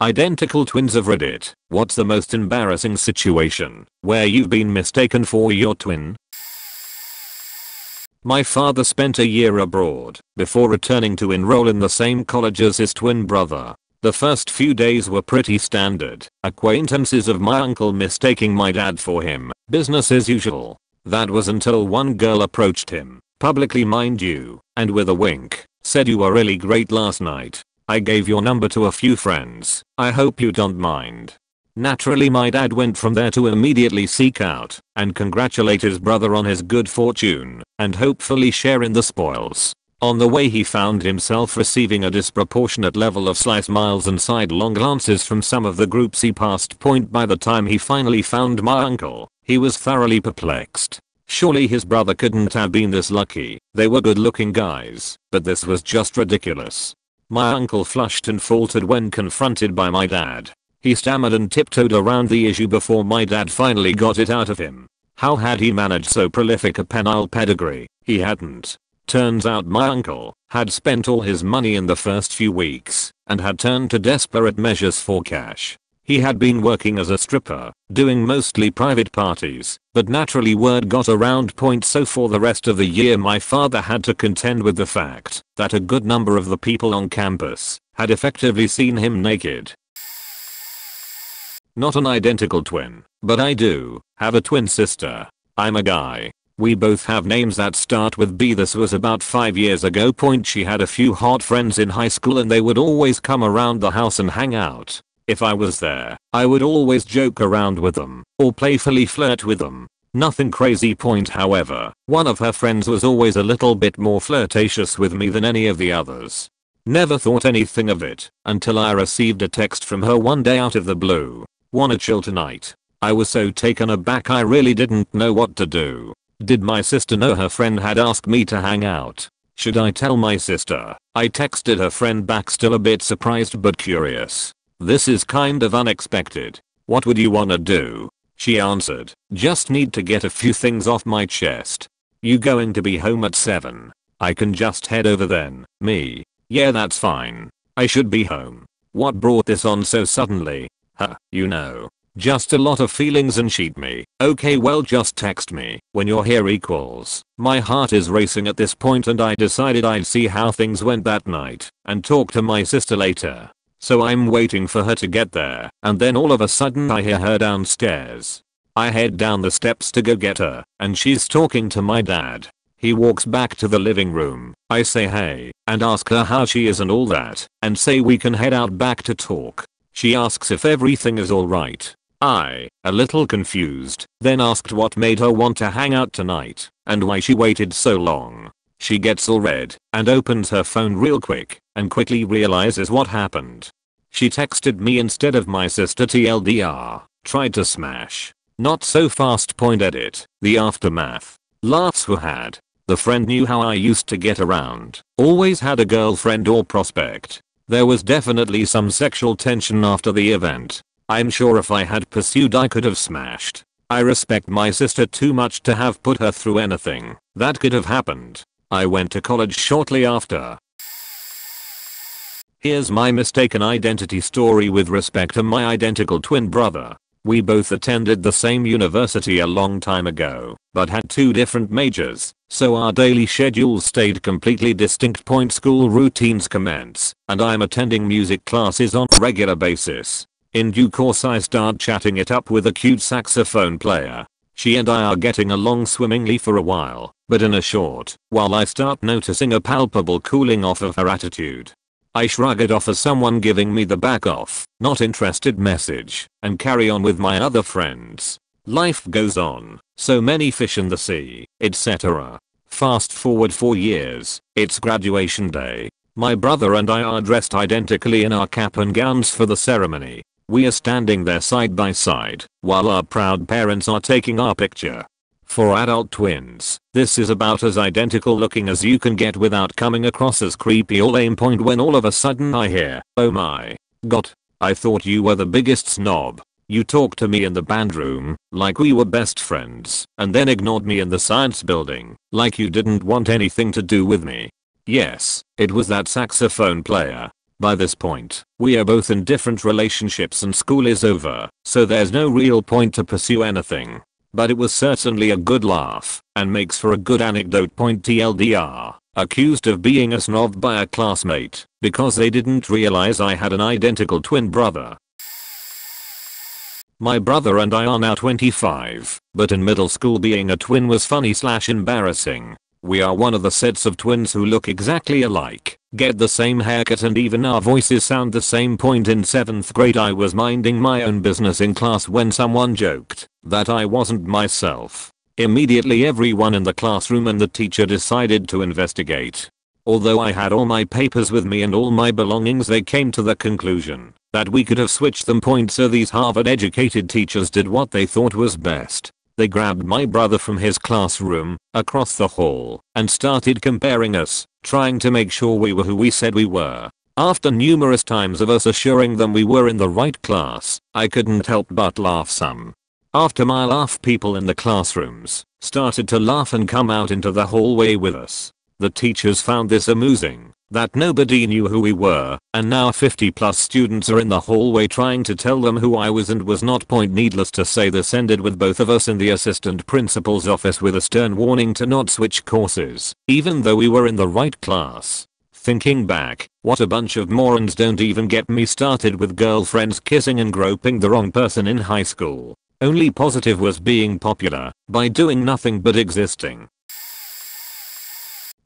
Identical twins of Reddit. What's the most embarrassing situation where you've been mistaken for your twin? My father spent a year abroad before returning to enroll in the same college as his twin brother. The first few days were pretty standard. Acquaintances of my uncle mistaking my dad for him. Business as usual. That was until one girl approached him, publicly mind you, and with a wink, said you were really great last night. I gave your number to a few friends. I hope you don't mind. Naturally my dad went from there to immediately seek out and congratulate his brother on his good fortune and hopefully share in the spoils. On the way he found himself receiving a disproportionate level of sly smiles and sidelong glances from some of the groups he passed. By the time he finally found my uncle, he was thoroughly perplexed. Surely his brother couldn't have been this lucky. They were good looking guys, but this was just ridiculous. My uncle flushed and faltered when confronted by my dad. He stammered and tiptoed around the issue before my dad finally got it out of him. How had he managed so prolific a penile pedigree? He hadn't. Turns out my uncle had spent all his money in the first few weeks and had turned to desperate measures for cash. He had been working as a stripper, doing mostly private parties, but naturally word got around. So for the rest of the year my father had to contend with the fact that a good number of the people on campus had effectively seen him naked. Not an identical twin, but I do have a twin sister. I'm a guy. We both have names that start with B. This was about 5 years ago. She had a few hot friends in high school and they would always come around the house and hang out. If I was there, I would always joke around with them or playfully flirt with them. Nothing crazy. However, one of her friends was always a little bit more flirtatious with me than any of the others. Never thought anything of it until I received a text from her one day out of the blue. "Wanna chill tonight?" I was so taken aback I really didn't know what to do. Did my sister know her friend had asked me to hang out? Should I tell my sister? I texted her friend back, still a bit surprised but curious. "This is kind of unexpected. What would you wanna do?" She answered, "Just need to get a few things off my chest." "You going to be home at 7? I can just head over then." Me. "Yeah, that's fine. I should be home." What brought this on so suddenly? You know. Just a lot of feelings and she'd me. Okay, well just text me when you're here equals. My heart is racing at this point and I decided I'd see how things went that night and talk to my sister later. So I'm waiting for her to get there and then all of a sudden I hear her downstairs. I head down the steps to go get her and she's talking to my dad. He walks back to the living room. I say hey and ask her how she is and all that and say we can head out back to talk. She asks if everything is alright. I, a little confused, then asked what made her want to hang out tonight and why she waited so long. She gets all red and opens her phone real quick and quickly realizes what happened. She texted me instead of my sister. TLDR. Tried to smash. Not so fast. Edit. The aftermath. Laughs were had. The friend knew how I used to get around. Always had a girlfriend or prospect. There was definitely some sexual tension after the event. I'm sure if I had pursued I could have smashed. I respect my sister too much to have put her through anything that could have happened. I went to college shortly after. Here's my mistaken identity story with respect to my identical twin brother. We both attended the same university a long time ago, but had two different majors, so our daily schedules stayed completely distinct. School routines commence, and I'm attending music classes on a regular basis. In due course I start chatting it up with a cute saxophone player. She and I are getting along swimmingly for a while, but in a short while I start noticing a palpable cooling off of her attitude. I shrug it off as someone giving me the back off, not interested message, and carry on with my other friends. Life goes on, so many fish in the sea, etc. Fast forward 4 years, it's graduation day. My brother and I are dressed identically in our cap and gowns for the ceremony. We are standing there side by side, while our proud parents are taking our picture. For adult twins, this is about as identical looking as you can get without coming across as creepy or lame. When all of a sudden I hear, "Oh my god, I thought you were the biggest snob. You talked to me in the band room like we were best friends and then ignored me in the science building like you didn't want anything to do with me." Yes, it was that saxophone player. By this point, we are both in different relationships and school is over, so there's no real point to pursue anything. But it was certainly a good laugh, and makes for a good anecdote. TLDR, accused of being a snob by a classmate, because they didn't realize I had an identical twin brother. My brother and I are now 25, but in middle school being a twin was funny/embarrassing. We are one of the sets of twins who look exactly alike, get the same haircut and even our voices sound the same. In 7th grade I was minding my own business in class when someone joked that I wasn't myself. Immediately everyone in the classroom and the teacher decided to investigate. Although I had all my papers with me and all my belongings, they came to the conclusion that we could have switched them. So these Harvard educated teachers did what they thought was best. They grabbed my brother from his classroom across the hall and started comparing us, trying to make sure we were who we said we were. After numerous times of us assuring them we were in the right class, I couldn't help but laugh some. After my laugh, people in the classrooms started to laugh and come out into the hallway with us. The teachers found this amusing, that nobody knew who we were, and now 50+ students are in the hallway trying to tell them who I was and was not. Needless to say, this ended with both of us in the assistant principal's office with a stern warning to not switch courses, even though we were in the right class. Thinking back, what a bunch of morons. Don't even get me started with girlfriends kissing and groping the wrong person in high school. Only positive was being popular by doing nothing but existing.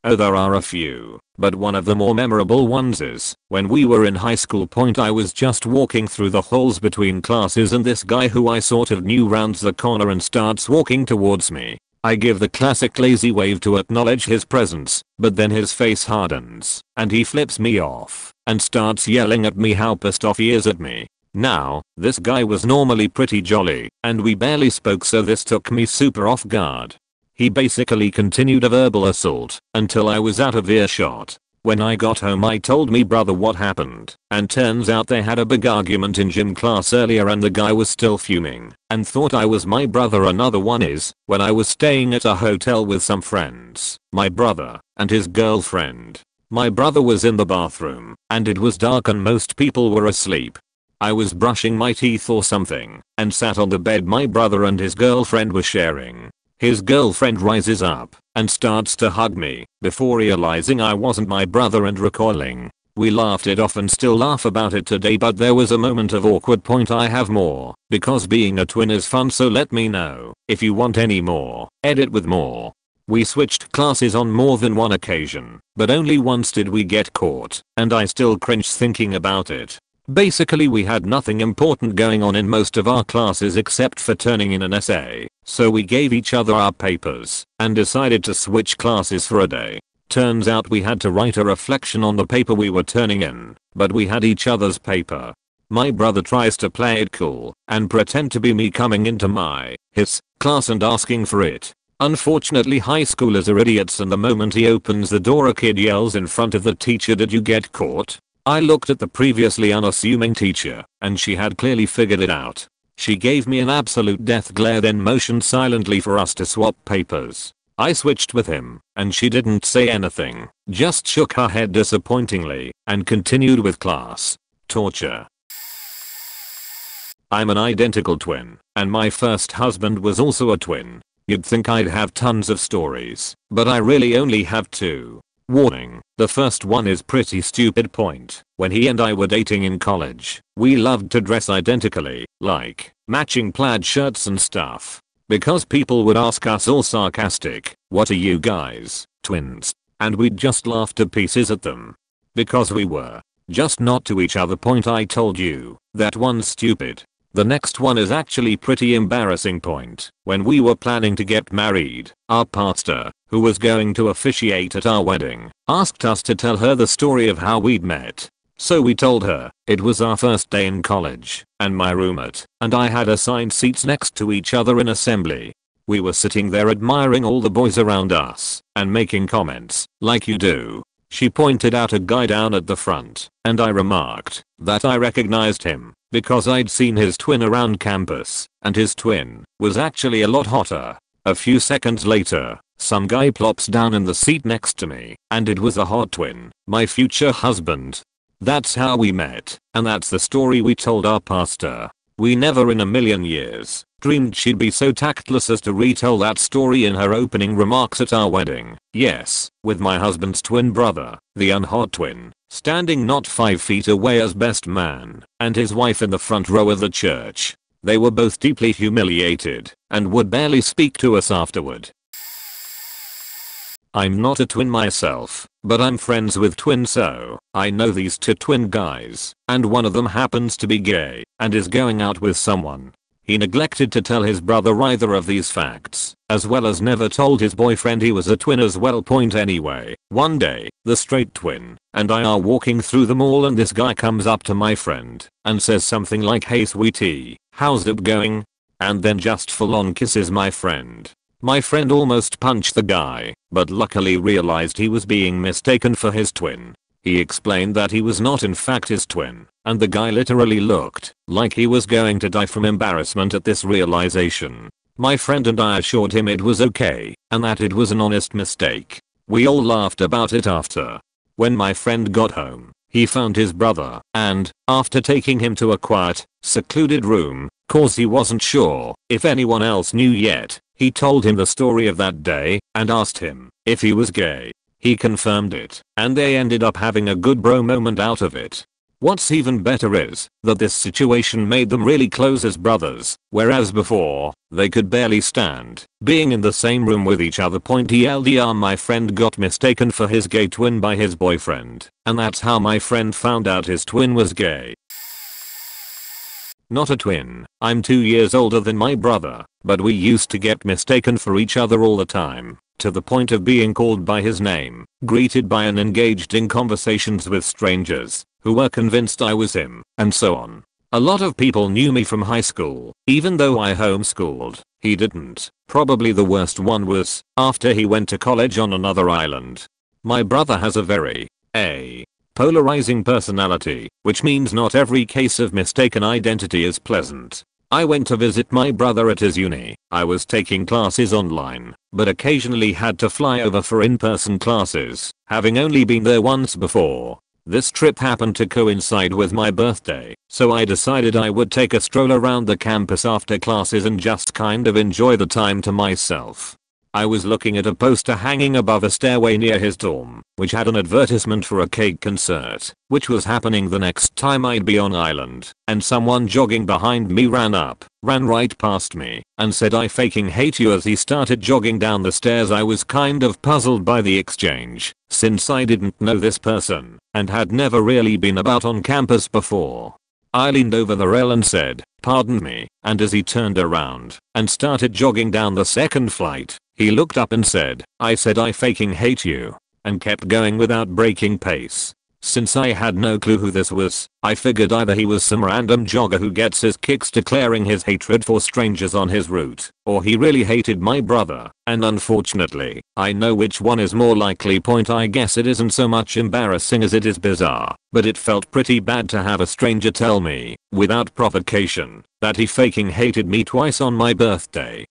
Oh, there are a few, but one of the more memorable ones is when we were in high school. I was just walking through the halls between classes and this guy who I sort of knew rounds the corner and starts walking towards me. I give the classic lazy wave to acknowledge his presence, but then his face hardens and he flips me off and starts yelling at me how pissed off he is at me. Now, this guy was normally pretty jolly and we barely spoke, so this took me super off guard. He basically continued a verbal assault until I was out of earshot. When I got home I told me brother what happened, and turns out they had a big argument in gym class earlier and the guy was still fuming and thought I was my brother. Another one is when I was staying at a hotel with some friends, my brother and his girlfriend. My brother was in the bathroom and it was dark and most people were asleep. I was brushing my teeth or something and sat on the bed my brother and his girlfriend were sharing. His girlfriend rises up and starts to hug me before realizing I wasn't my brother and recoiling. We laughed it off and still laugh about it today, but there was a moment of awkward. I have more, because being a twin is fun, so let me know if you want any more. Edit with more. We switched classes on more than one occasion, but only once did we get caught, and I still cringe thinking about it. Basically we had nothing important going on in most of our classes except for turning in an essay, so we gave each other our papers and decided to switch classes for a day. Turns out we had to write a reflection on the paper we were turning in, but we had each other's paper. My brother tries to play it cool and pretend to be me coming into his class and asking for it. Unfortunately high schoolers are idiots, and the moment he opens the door a kid yells in front of the teacher, "Did you get caught?" I looked at the previously unassuming teacher, and she had clearly figured it out. She gave me an absolute death glare, then motioned silently for us to swap papers. I switched with him, and she didn't say anything, just shook her head disappointingly, and continued with class. Torture. I'm an identical twin, and my first husband was also a twin. You'd think I'd have tons of stories, but I really only have two. Warning, the first one is pretty stupid. When he and I were dating in college, we loved to dress identically, like matching plaid shirts and stuff. Because people would ask us all sarcastic, "What are you guys, twins?" And we'd just laugh to pieces at them. Because we were. Just not to each other. I told you, that one's stupid. The next one is actually pretty embarrassing. When we were planning to get married, our pastor, who was going to officiate at our wedding, asked us to tell her the story of how we'd met. So we told her. It was our first day in college, and my roommate and I had assigned seats next to each other in assembly. We were sitting there admiring all the boys around us and making comments, like you do. She pointed out a guy down at the front, and I remarked that I recognized him because I'd seen his twin around campus, and his twin was actually a lot hotter. A few seconds later, some guy plops down in the seat next to me, and it was a hot twin, my future husband. That's how we met, and that's the story we told our pastor. We never in a million years dreamed she'd be so tactless as to retell that story in her opening remarks at our wedding. Yes, with my husband's twin brother, the unhot twin, standing not 5 feet away as best man, and his wife in the front row of the church. They were both deeply humiliated and would barely speak to us afterward. I'm not a twin myself, but I'm friends with twins, so I know these two twin guys, and one of them happens to be gay and is going out with someone. He neglected to tell his brother either of these facts, as well as never told his boyfriend he was a twin as well. Anyway, one day, the straight twin and I are walking through the mall and this guy comes up to my friend and says something like, "Hey sweetie, how's it going?" And then just full on kisses my friend. My friend almost punched the guy, but luckily realized he was being mistaken for his twin. He explained that he was not in fact his twin, and the guy literally looked like he was going to die from embarrassment at this realization. My friend and I assured him it was okay, and that it was an honest mistake. We all laughed about it after. When my friend got home, he found his brother, and, after taking him to a quiet, secluded room, cause he wasn't sure if anyone else knew yet, he told him the story of that day, and asked him if he was gay. He confirmed it, and they ended up having a good bro moment out of it. What's even better is that this situation made them really close as brothers, whereas before, they could barely stand being in the same room with each other. TLDR, my friend got mistaken for his gay twin by his boyfriend, and that's how my friend found out his twin was gay. Not a twin, I'm 2 years older than my brother, but we used to get mistaken for each other all the time, to the point of being called by his name, greeted by and engaged in conversations with strangers who were convinced I was him, and so on. A lot of people knew me from high school, even though I homeschooled. He didn't. Probably the worst one was after he went to college on another island. My brother has a very polarizing personality, which means not every case of mistaken identity is pleasant. I went to visit my brother at his uni. I was taking classes online, but occasionally had to fly over for in-person classes, having only been there once before. This trip happened to coincide with my birthday, so I decided I would take a stroll around the campus after classes and just kind of enjoy the time to myself. I was looking at a poster hanging above a stairway near his dorm, which had an advertisement for a cake concert, which was happening the next time I'd be on island, and someone jogging behind me ran right past me, and said, "I fucking hate you," as he started jogging down the stairs. I was kind of puzzled by the exchange, since I didn't know this person, and had never really been about on campus before. I leaned over the rail and said, "Pardon me," and as he turned around and started jogging down the second flight, he looked up and said, "I said I fucking hate you," and kept going without breaking pace. Since I had no clue who this was, I figured either he was some random jogger who gets his kicks declaring his hatred for strangers on his route, or he really hated my brother, and unfortunately, I know which one is more likely. I guess it isn't so much embarrassing as it is bizarre, but it felt pretty bad to have a stranger tell me, without provocation, that he fucking hated me twice on my birthday.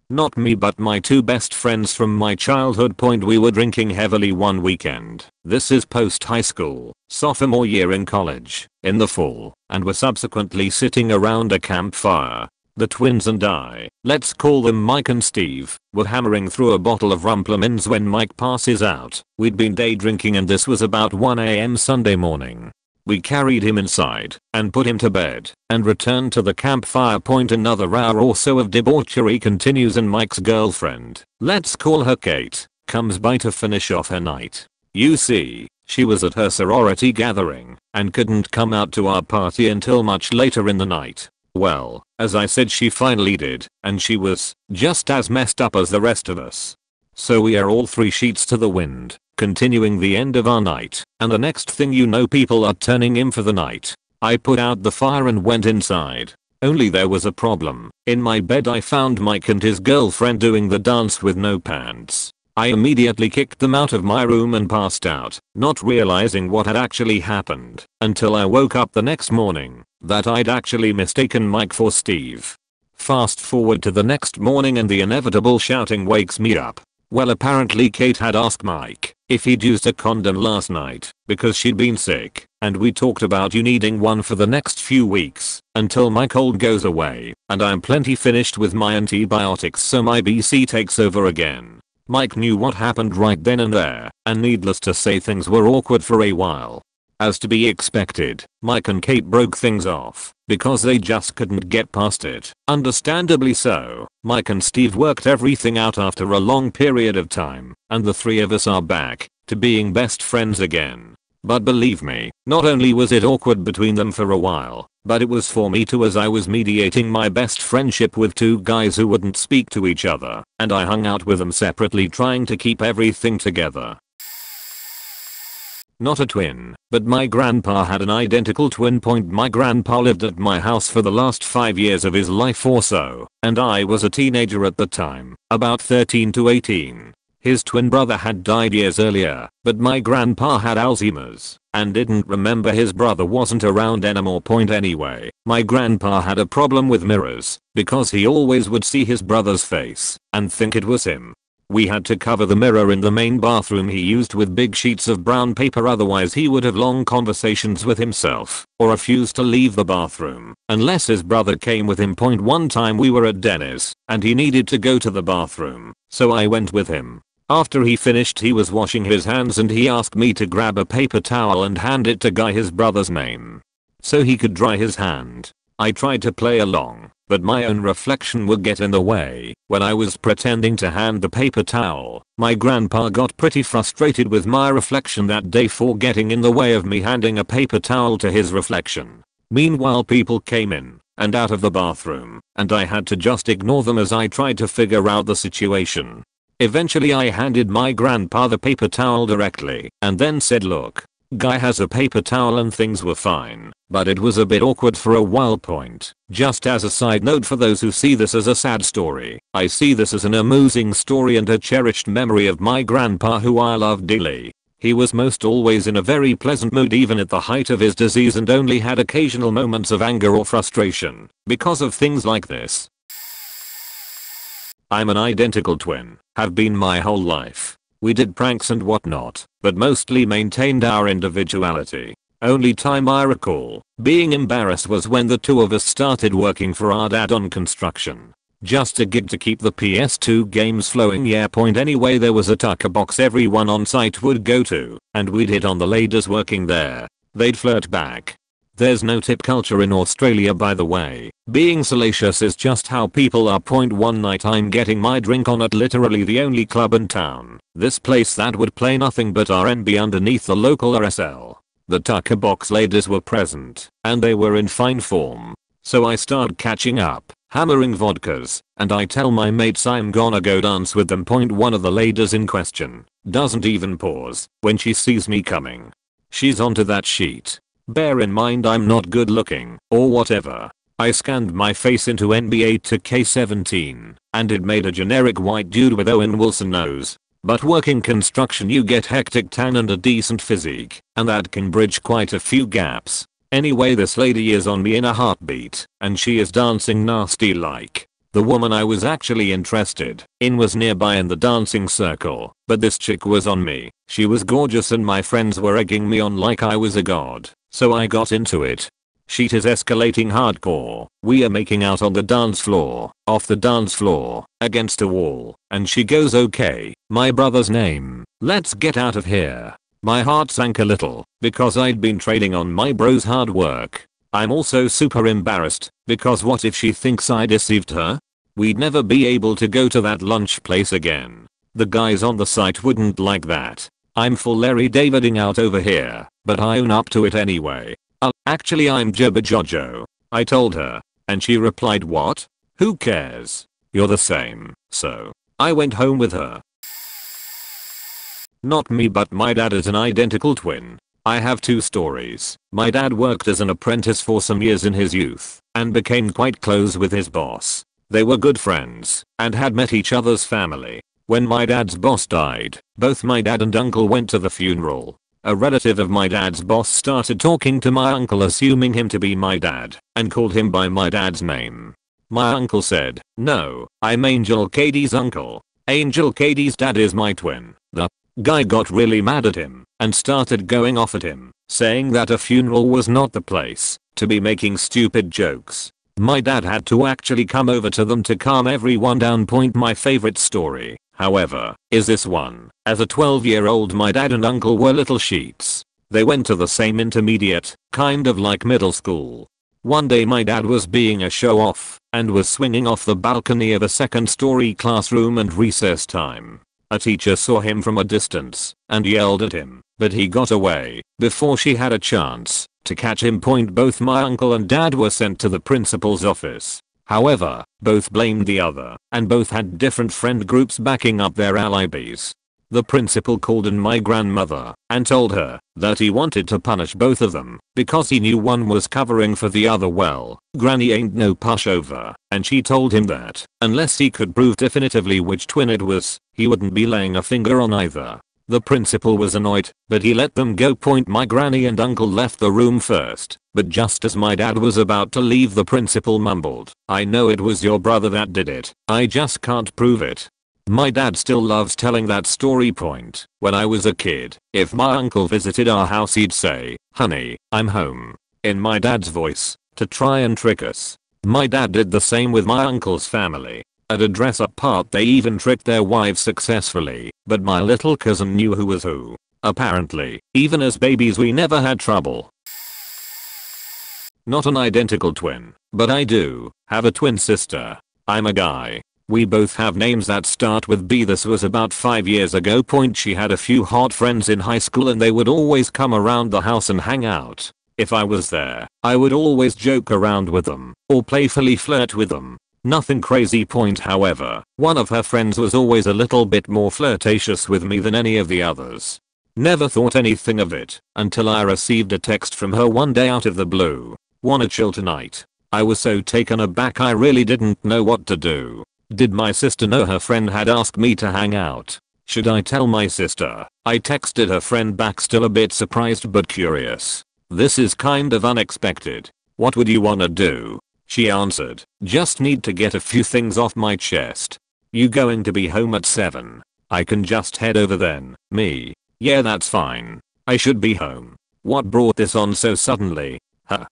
Not me, but my two best friends from my childhood. We were drinking heavily one weekend. This is post high school, sophomore year in college, in the fall, and were subsequently sitting around a campfire. The twins and I, let's call them Mike and Steve, were hammering through a bottle of Rumplemans when Mike passes out. We'd been day drinking and this was about 1 AM Sunday morning. We carried him inside and put him to bed and returned to the campfire. Another hour or so of debauchery continues and Mike's girlfriend, let's call her Kate, comes by to finish off her night. You see, she was at her sorority gathering and couldn't come out to our party until much later in the night. Well, as I said, she finally did, and she was just as messed up as the rest of us. So we are all 3 sheets to the wind, continuing the end of our night, and the next thing you know, people are turning in for the night. I put out the fire and went inside. Only there was a problem. In my bed I found Mike and his girlfriend doing the dance with no pants. I immediately kicked them out of my room and passed out, not realizing what had actually happened, until I woke up the next morning, that I'd actually mistaken Mike for Steve. Fast forward to the next morning and the inevitable shouting wakes me up. Well, apparently Kate had asked Mike if he'd used a condom last night because she'd been sick, and we talked about you needing one for the next few weeks until my cold goes away and I'm plenty finished with my antibiotics, so my BC takes over again. Mike knew what happened right then and there, and needless to say things were awkward for a while. As to be expected, Mike and Kate broke things off because they just couldn't get past it. Understandably so. Mike and Steve worked everything out after a long period of time, and the three of us are back to being best friends again. But believe me, not only was it awkward between them for a while, but it was for me too, as I was mediating my best friendship with two guys who wouldn't speak to each other, and I hung out with them separately trying to keep everything together. Not a twin, but my grandpa had an identical twin. My grandpa lived at my house for the last 5 years of his life or so, and I was a teenager at the time, about 13 to 18. His twin brother had died years earlier, but my grandpa had Alzheimer's and didn't remember his brother wasn't around anymore. Anyway, my grandpa had a problem with mirrors because he always would see his brother's face and think it was him. We had to cover the mirror in the main bathroom he used with big sheets of brown paper, otherwise he would have long conversations with himself or refuse to leave the bathroom unless his brother came with him. One time we were at Denny's and he needed to go to the bathroom, so I went with him. After he finished, he was washing his hands and he asked me to grab a paper towel and hand it to Guy, his brother's name, so he could dry his hand. I tried to play along, but my own reflection would get in the way. When I was pretending to hand the paper towel, my grandpa got pretty frustrated with my reflection that day for getting in the way of me handing a paper towel to his reflection. Meanwhile, people came in and out of the bathroom, and I had to just ignore them as I tried to figure out the situation. Eventually I handed my grandpa the paper towel directly and then said, "Look, Guy has a paper towel," and things were fine, but it was a bit awkward for a while. Just as a side note, for those who see this as a sad story, I see this as an amusing story and a cherished memory of my grandpa, who I love dearly. He was most always in a very pleasant mood even at the height of his disease, and only had occasional moments of anger or frustration because of things like this. I'm an identical twin, have been my whole life. We did pranks and whatnot, but mostly maintained our individuality. Only time I recall being embarrassed was when the two of us started working for our dad on construction. Just a gig to keep the PS2 games flowing. Anyway, there was a tucker box everyone on site would go to, and we'd hit on the ladies working there. They'd flirt back. There's no tip culture in Australia, by the way. Being salacious is just how people are. One night I'm getting my drink on at literally the only club in town. This place that would play nothing but R&B underneath the local RSL. The tucker box ladies were present, and they were in fine form. So I start catching up, hammering vodkas, and I tell my mates I'm gonna go dance with them. One of the ladies in question doesn't even pause when she sees me coming. She's onto that sheet. Bear in mind I'm not good looking or whatever. I scanned my face into NBA 2K17 and it made a generic white dude with Owen Wilson nose. But working construction, you get hectic tan and a decent physique, and that can bridge quite a few gaps. Anyway, this lady is on me in a heartbeat, and she is dancing nasty like. The woman I was actually interested in was nearby in the dancing circle, but this chick was on me. She was gorgeous and my friends were egging me on like I was a god, so I got into it. Shit is escalating hardcore. We are making out on the dance floor, off the dance floor, against a wall, and she goes, "Okay, my brother's name, let's get out of here." My heart sank a little because I'd been trading on my bro's hard work. I'm also super embarrassed because what if she thinks I deceived her? We'd never be able to go to that lunch place again. The guys on the site wouldn't like that. I'm full Larry Daviding out over here, but I own up to it anyway. Actually I'm Jabba Jojo, I told her, and she replied, "What? Who cares? You're the same." So I went home with her. Not me, but my dad is an identical twin. I have two stories. My dad worked as an apprentice for some years in his youth and became quite close with his boss. They were good friends and had met each other's family. When my dad's boss died, both my dad and uncle went to the funeral. A relative of my dad's boss started talking to my uncle, assuming him to be my dad, and called him by my dad's name. My uncle said, "No, I'm Angel Katie's uncle." Angel Katie's dad is my twin. The guy got really mad at him and started going off at him, saying that a funeral was not the place to be making stupid jokes. My dad had to actually come over to them to calm everyone down. My favorite story, however, is this one. As a 12-year-old, my dad and uncle were little sheets. They went to the same intermediate, kind of like middle school. One day my dad was being a show-off and was swinging off the balcony of a second-story classroom at recess time. A teacher saw him from a distance and yelled at him, but he got away before she had a chance to catch him. Both my uncle and dad were sent to the principal's office. However, both blamed the other and both had different friend groups backing up their alibis. The principal called in my grandmother and told her that he wanted to punish both of them because he knew one was covering for the other. Well, Granny ain't no pushover, and she told him that unless he could prove definitively which twin it was, he wouldn't be laying a finger on either. The principal was annoyed, but he let them go. My granny and uncle left the room first, but just as my dad was about to leave, the principal mumbled, "I know it was your brother that did it. I just can't prove it." My dad still loves telling that story. When I was a kid, if my uncle visited our house, he'd say, "Honey, I'm home," in my dad's voice, to try and trick us. My dad did the same with my uncle's family. At a dress-up part, they even tricked their wives successfully, but my little cousin knew who was who. Apparently, even as babies we never had trouble. Not an identical twin, but I do have a twin sister. I'm a guy. We both have names that start with B. This was about 5 years ago. She had a few hot friends in high school and they would always come around the house and hang out. If I was there, I would always joke around with them or playfully flirt with them. Nothing crazy. However, one of her friends was always a little bit more flirtatious with me than any of the others. Never thought anything of it until I received a text from her one day out of the blue. "Wanna chill tonight?" I was so taken aback I really didn't know what to do. Did my sister know her friend had asked me to hang out? Should I tell my sister? I texted her friend back, still a bit surprised but curious. "This is kind of unexpected. What would you wanna do?" She answered, "Just need to get a few things off my chest." "You going to be home at 7? I can just head over then." Me. "Yeah, that's fine. I should be home." What brought this on so suddenly?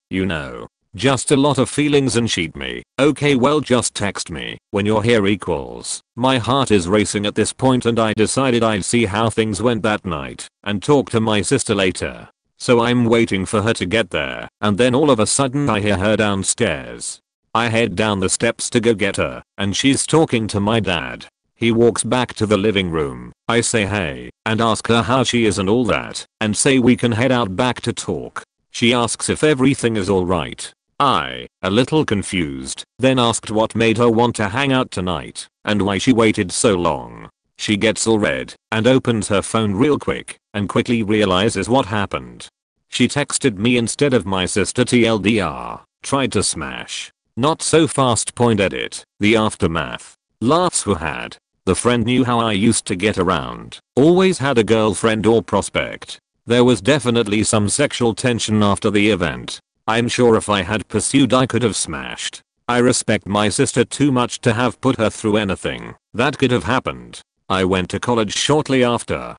You know. Just a lot of feelings and she'd me. "Okay, well, just text me when you're here equals." My heart is racing at this point and I decided I'd see how things went that night and talk to my sister later. So I'm waiting for her to get there, and then all of a sudden I hear her downstairs. I head down the steps to go get her, and she's talking to my dad. He walks back to the living room. I say hey, and ask her how she is and all that, and say we can head out back to talk. She asks if everything is alright. I, a little confused, then asked what made her want to hang out tonight, and why she waited so long. She gets all red and opens her phone real quick and quickly realizes what happened. She texted me instead of my sister. TLDR, tried to smash. Not so fast. Edit. The aftermath. Laughs. Who had? The friend knew how I used to get around. Always had a girlfriend or prospect. There was definitely some sexual tension after the event. I'm sure if I had pursued I could have smashed. I respect my sister too much to have put her through anything that could have happened. I went to college shortly after.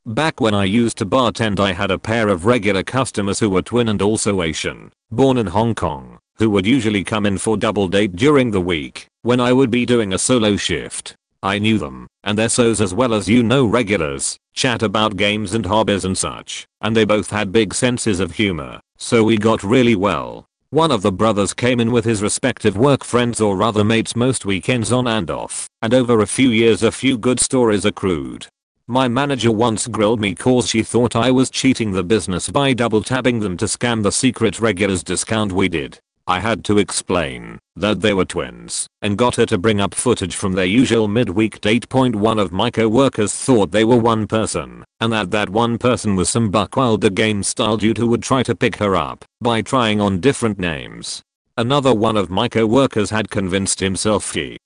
Back when I used to bartend, I had a pair of regular customers who were twin and also Asian, born in Hong Kong, who would usually come in for double date during the week when I would be doing a solo shift. I knew them and their SOs as well as regulars, chat about games and hobbies and such, and they both had big senses of humor, so we got really well. One of the brothers came in with his respective work friends or other mates most weekends on and off, and over a few years a few good stories accrued. My manager once grilled me cause she thought I was cheating the business by double tabbing them to scam the secret regulars discount we did. I had to explain that they were twins and got her to bring up footage from their usual midweek date. One of my co-workers thought they were one person and that one person was some buck wilder game style dude who would try to pick her up by trying on different names. Another one of my co-workers had convinced himself he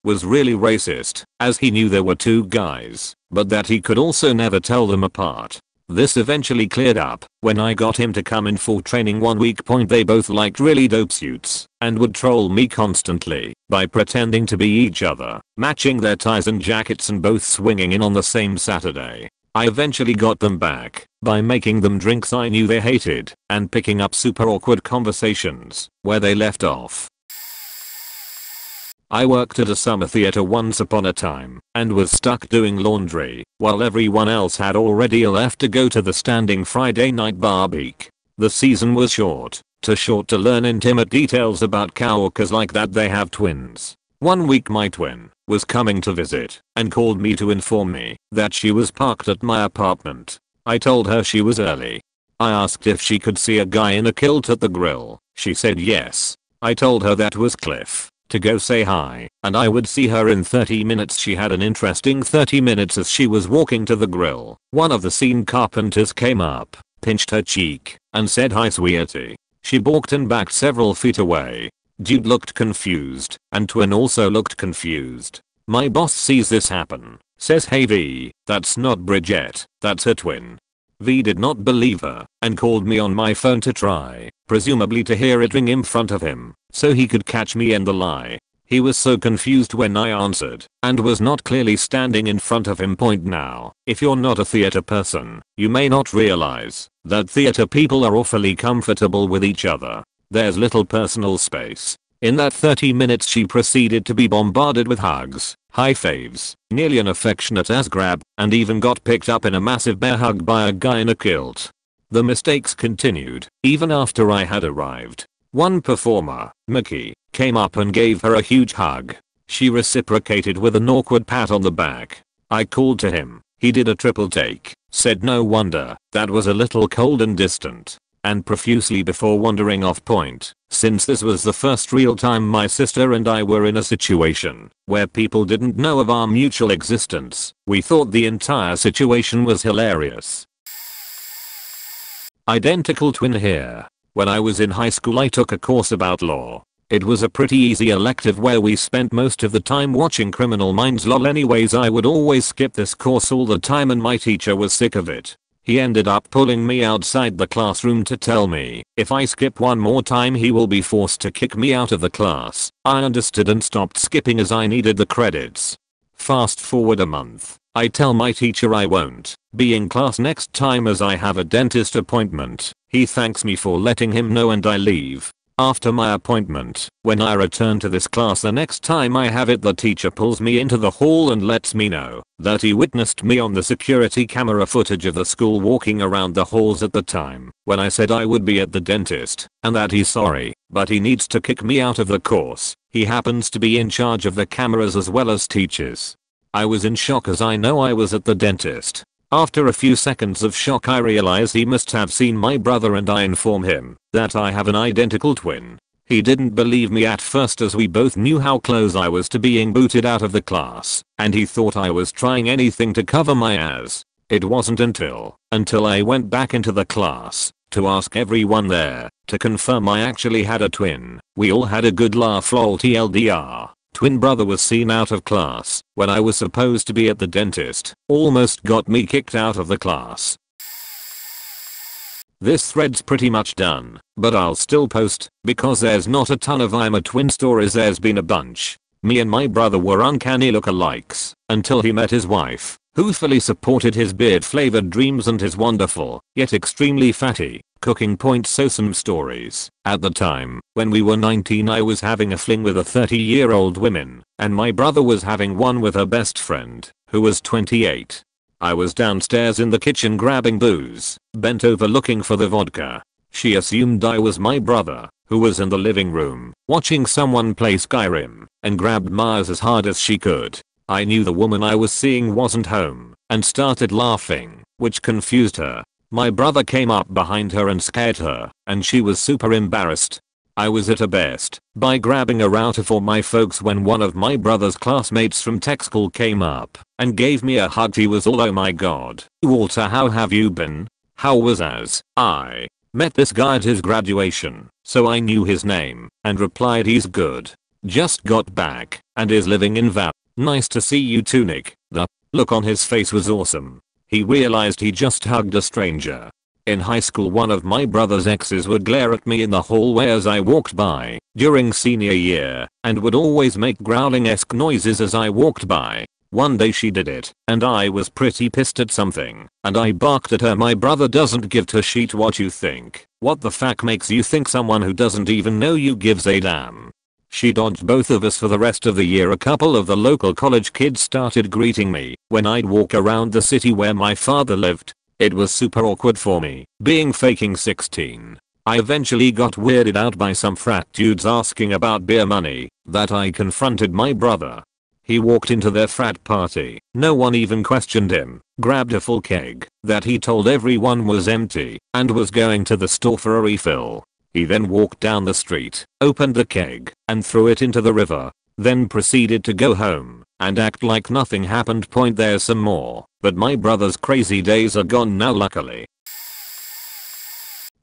was really racist as he knew there were two guys, but that he could also never tell them apart. This eventually cleared up when I got him to come in for training 1 week. They both liked really dope suits and would troll me constantly by pretending to be each other, matching their ties and jackets and both swinging in on the same Saturday. I eventually got them back by making them drinks I knew they hated and picking up super awkward conversations where they left off. I worked at a summer theater once upon a time and was stuck doing laundry while everyone else had already left to go to the standing Friday night barbecue. The season was too short to learn intimate details about coworkers like that. They have twins. 1 week my twin was coming to visit and called me to inform me that she was parked at my apartment. I told her she was early. I asked if she could see a guy in a kilt at the grill. She said yes. I told her that was Cliff, to go say hi, and I would see her in 30 minutes. She had an interesting 30 minutes as she was walking to the grill. One of the scene carpenters came up, pinched her cheek, and said hi sweetie. She balked and backed several feet away. Dude looked confused, and twin also looked confused. My boss sees this happen, says hey V, that's not Bridget, that's her twin. V did not believe her and called me on my phone to try, presumably to hear it ring in front of him, so he could catch me in the lie. He was so confused when I answered and was not clearly standing in front of him. Now, if you're not a theater person, you may not realize that theater people are awfully comfortable with each other. There's little personal space. In that 30 minutes she proceeded to be bombarded with hugs, high faves, nearly an affectionate ass grab, and even got picked up in a massive bear hug by a guy in a kilt. The mistakes continued even after I had arrived. One performer, Mickey, came up and gave her a huge hug. She reciprocated with an awkward pat on the back. I called to him. He did a triple take, said no wonder that was a little cold and distant, and profusely before wandering off point. Since this was the first real time my sister and I were in a situation where people didn't know of our mutual existence, we thought the entire situation was hilarious. Identical twin here. When I was in high school I took a course about law. It was a pretty easy elective where we spent most of the time watching Criminal Minds. Lol. Anyways, I would always skip this course all the time and my teacher was sick of it. He ended up pulling me outside the classroom to tell me if I skip one more time he will be forced to kick me out of the class. I understood and stopped skipping as I needed the credits. Fast forward a month. I tell my teacher I won't be in class next time as I have a dentist appointment. He thanks me for letting him know and I leave. After my appointment, when I return to this class the next time I have it, the teacher pulls me into the hall and lets me know that he witnessed me on the security camera footage of the school walking around the halls at the time when I said I would be at the dentist, and that he's sorry, but he needs to kick me out of the course. He happens to be in charge of the cameras as well as teachers. I was in shock as I know I was at the dentist. After a few seconds of shock I realize he must have seen my brother and I inform him that I have an identical twin. He didn't believe me at first as we both knew how close I was to being booted out of the class, and he thought I was trying anything to cover my ass. It wasn't until I went back into the class to ask everyone there to confirm I actually had a twin. We all had a good laugh. Lol. TLDR. Twin brother was seen out of class when I was supposed to be at the dentist. Almost got me kicked out of the class. This thread's pretty much done, but I'll still post because there's not a ton of I'm a twin stories. There's been a bunch. Me and my brother were uncanny lookalikes until he met his wife, who fully supported his beard flavored dreams and his wonderful, yet extremely fatty, cooking. So some stories. At the time, when we were 19 I was having a fling with a 30-year-old woman, and my brother was having one with her best friend, who was 28. I was downstairs in the kitchen grabbing booze, bent over looking for the vodka. She assumed I was my brother, who was in the living room, watching someone play Skyrim, and grabbed Mars as hard as she could. I knew the woman I was seeing wasn't home, and started laughing, which confused her. My brother came up behind her and scared her, and she was super embarrassed. I was at her best by grabbing a router for my folks when one of my brother's classmates from tech school came up and gave me a hug. He was all oh my god. Walter, how have you been? How was as I met this guy at his graduation, so I knew his name and replied he's good. Just got back and is living in Val. Nice to see you too, Nick. The look on his face was awesome. he realized he just hugged a stranger. In high school, one of my brother's exes would glare at me in the hallway as I walked by during senior year and would always make growling-esque noises as I walked by. One day she did it, and I was pretty pissed at something, and I barked at her, "My brother doesn't give two shit what you think. What the fuck makes you think someone who doesn't even know you gives a damn?" She dodged both of us for the rest of the year. A couple of the local college kids started greeting me when I'd walk around the city where my father lived. It was super awkward for me, being fucking 16. I eventually got weirded out by some frat dudes asking about beer money that I confronted my brother. He walked into their frat party, no one even questioned him, grabbed a full keg that he told everyone was empty and was going to the store for a refill. He then walked down the street, opened the keg, and threw it into the river, then proceeded to go home and act like nothing happened. There's some more, but my brother's crazy days are gone now, luckily.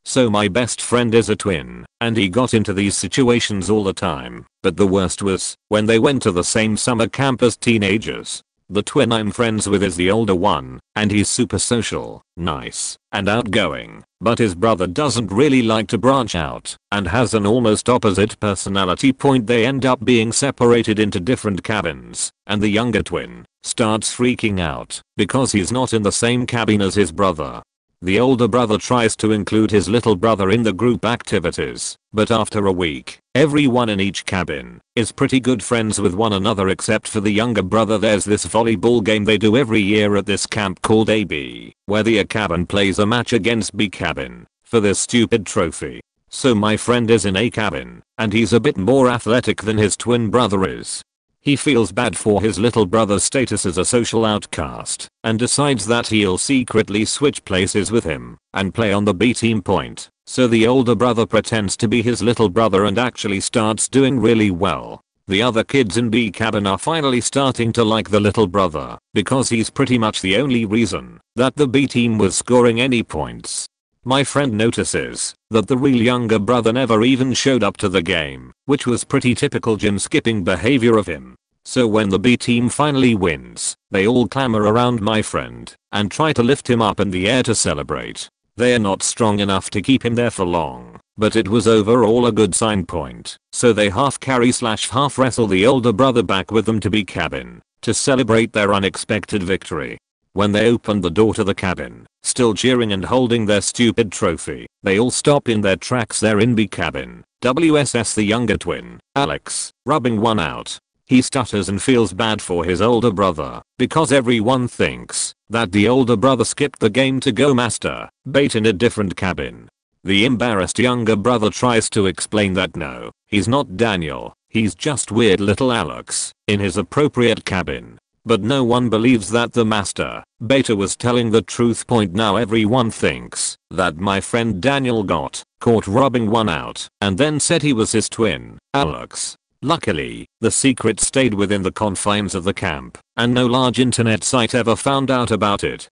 So my best friend is a twin, and he got into these situations all the time, but the worst was when they went to the same summer camp as teenagers. The twin I'm friends with is the older one, and he's super social, nice, and outgoing, but his brother doesn't really like to branch out and has an almost opposite personality. They end up being separated into different cabins, and the younger twin starts freaking out because he's not in the same cabin as his brother. The older brother tries to include his little brother in the group activities, but after a week, everyone in each cabin is pretty good friends with one another except for the younger brother. There's this volleyball game they do every year at this camp called AB, where the A cabin plays a match against B cabin for this stupid trophy. So my friend is in A cabin, and he's a bit more athletic than his twin brother is. He feels bad for his little brother's status as a social outcast and decides that he'll secretly switch places with him and play on the B team. So the older brother pretends to be his little brother and actually starts doing really well. The other kids in B cabin are finally starting to like the little brother because he's pretty much the only reason that the B team was scoring any points. My friend notices that the real younger brother never even showed up to the game, which was pretty typical gym skipping behavior of him. So when the B team finally wins, they all clamor around my friend and try to lift him up in the air to celebrate. They are not strong enough to keep him there for long, but it was overall a good sign. So they half carry / half wrestle the older brother back with them to B cabin to celebrate their unexpected victory. When they opened the door to the cabin, still cheering and holding their stupid trophy, they all stop in their tracks. They're in B cabin. WSS the younger twin, Alex, rubbing one out. He stutters and feels bad for his older brother because everyone thinks that the older brother skipped the game to go master bait in a different cabin. The embarrassed younger brother tries to explain that no, he's not Daniel, he's just weird little Alex in his appropriate cabin. But no one believes that the master beta was telling the truth. Now everyone thinks that my friend Daniel got caught rubbing one out and then said he was his twin, Alex. Luckily, the secret stayed within the confines of the camp, and no large internet site ever found out about it.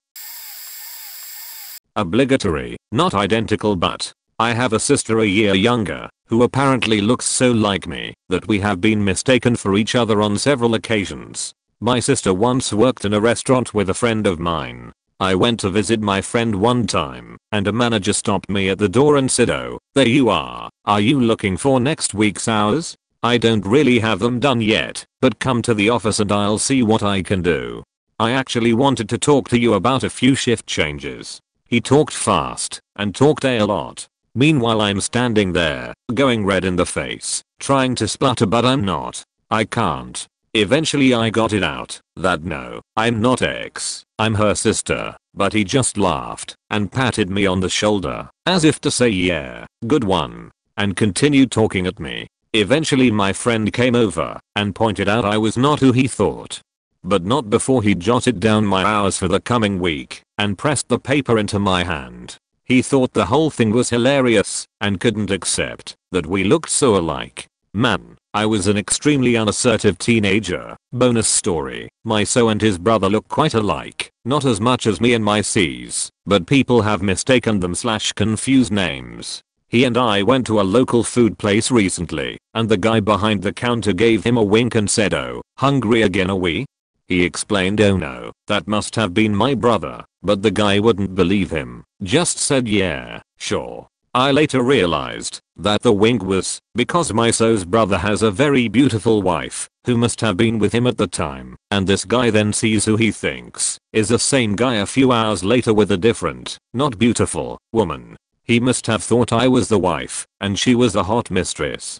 Obligatory, not identical, but I have a sister a year younger who apparently looks so like me that we have been mistaken for each other on several occasions. My sister once worked in a restaurant with a friend of mine. I went to visit my friend one time, and a manager stopped me at the door and said, "Oh, there you are you looking for next week's hours? I don't really have them done yet, but come to the office and I'll see what I can do. I actually wanted to talk to you about a few shift changes." He talked fast and talked a lot. Meanwhile I'm standing there, going red in the face, trying to splutter, but I'm not. I can't. Eventually I got it out that no, I'm not X, I'm her sister, but he just laughed and patted me on the shoulder as if to say, "Yeah, good one," and continued talking at me. Eventually my friend came over and pointed out I was not who he thought. But not before he jotted down my hours for the coming week and pressed the paper into my hand. He thought the whole thing was hilarious and couldn't accept that we looked so alike. Man, I was an extremely unassertive teenager. Bonus story, my so and his brother look quite alike, not as much as me and my C's, but people have mistaken them / confused names. He and I went to a local food place recently, and the guy behind the counter gave him a wink and said, "Oh, hungry again are we?" He explained, "Oh no, that must have been my brother," but the guy wouldn't believe him, just said yeah, sure. I later realized that the wink was because my so's brother has a very beautiful wife who must have been with him at the time, and this guy then sees who he thinks is the same guy a few hours later with a different, not beautiful, woman. He must have thought I was the wife and she was the hot mistress.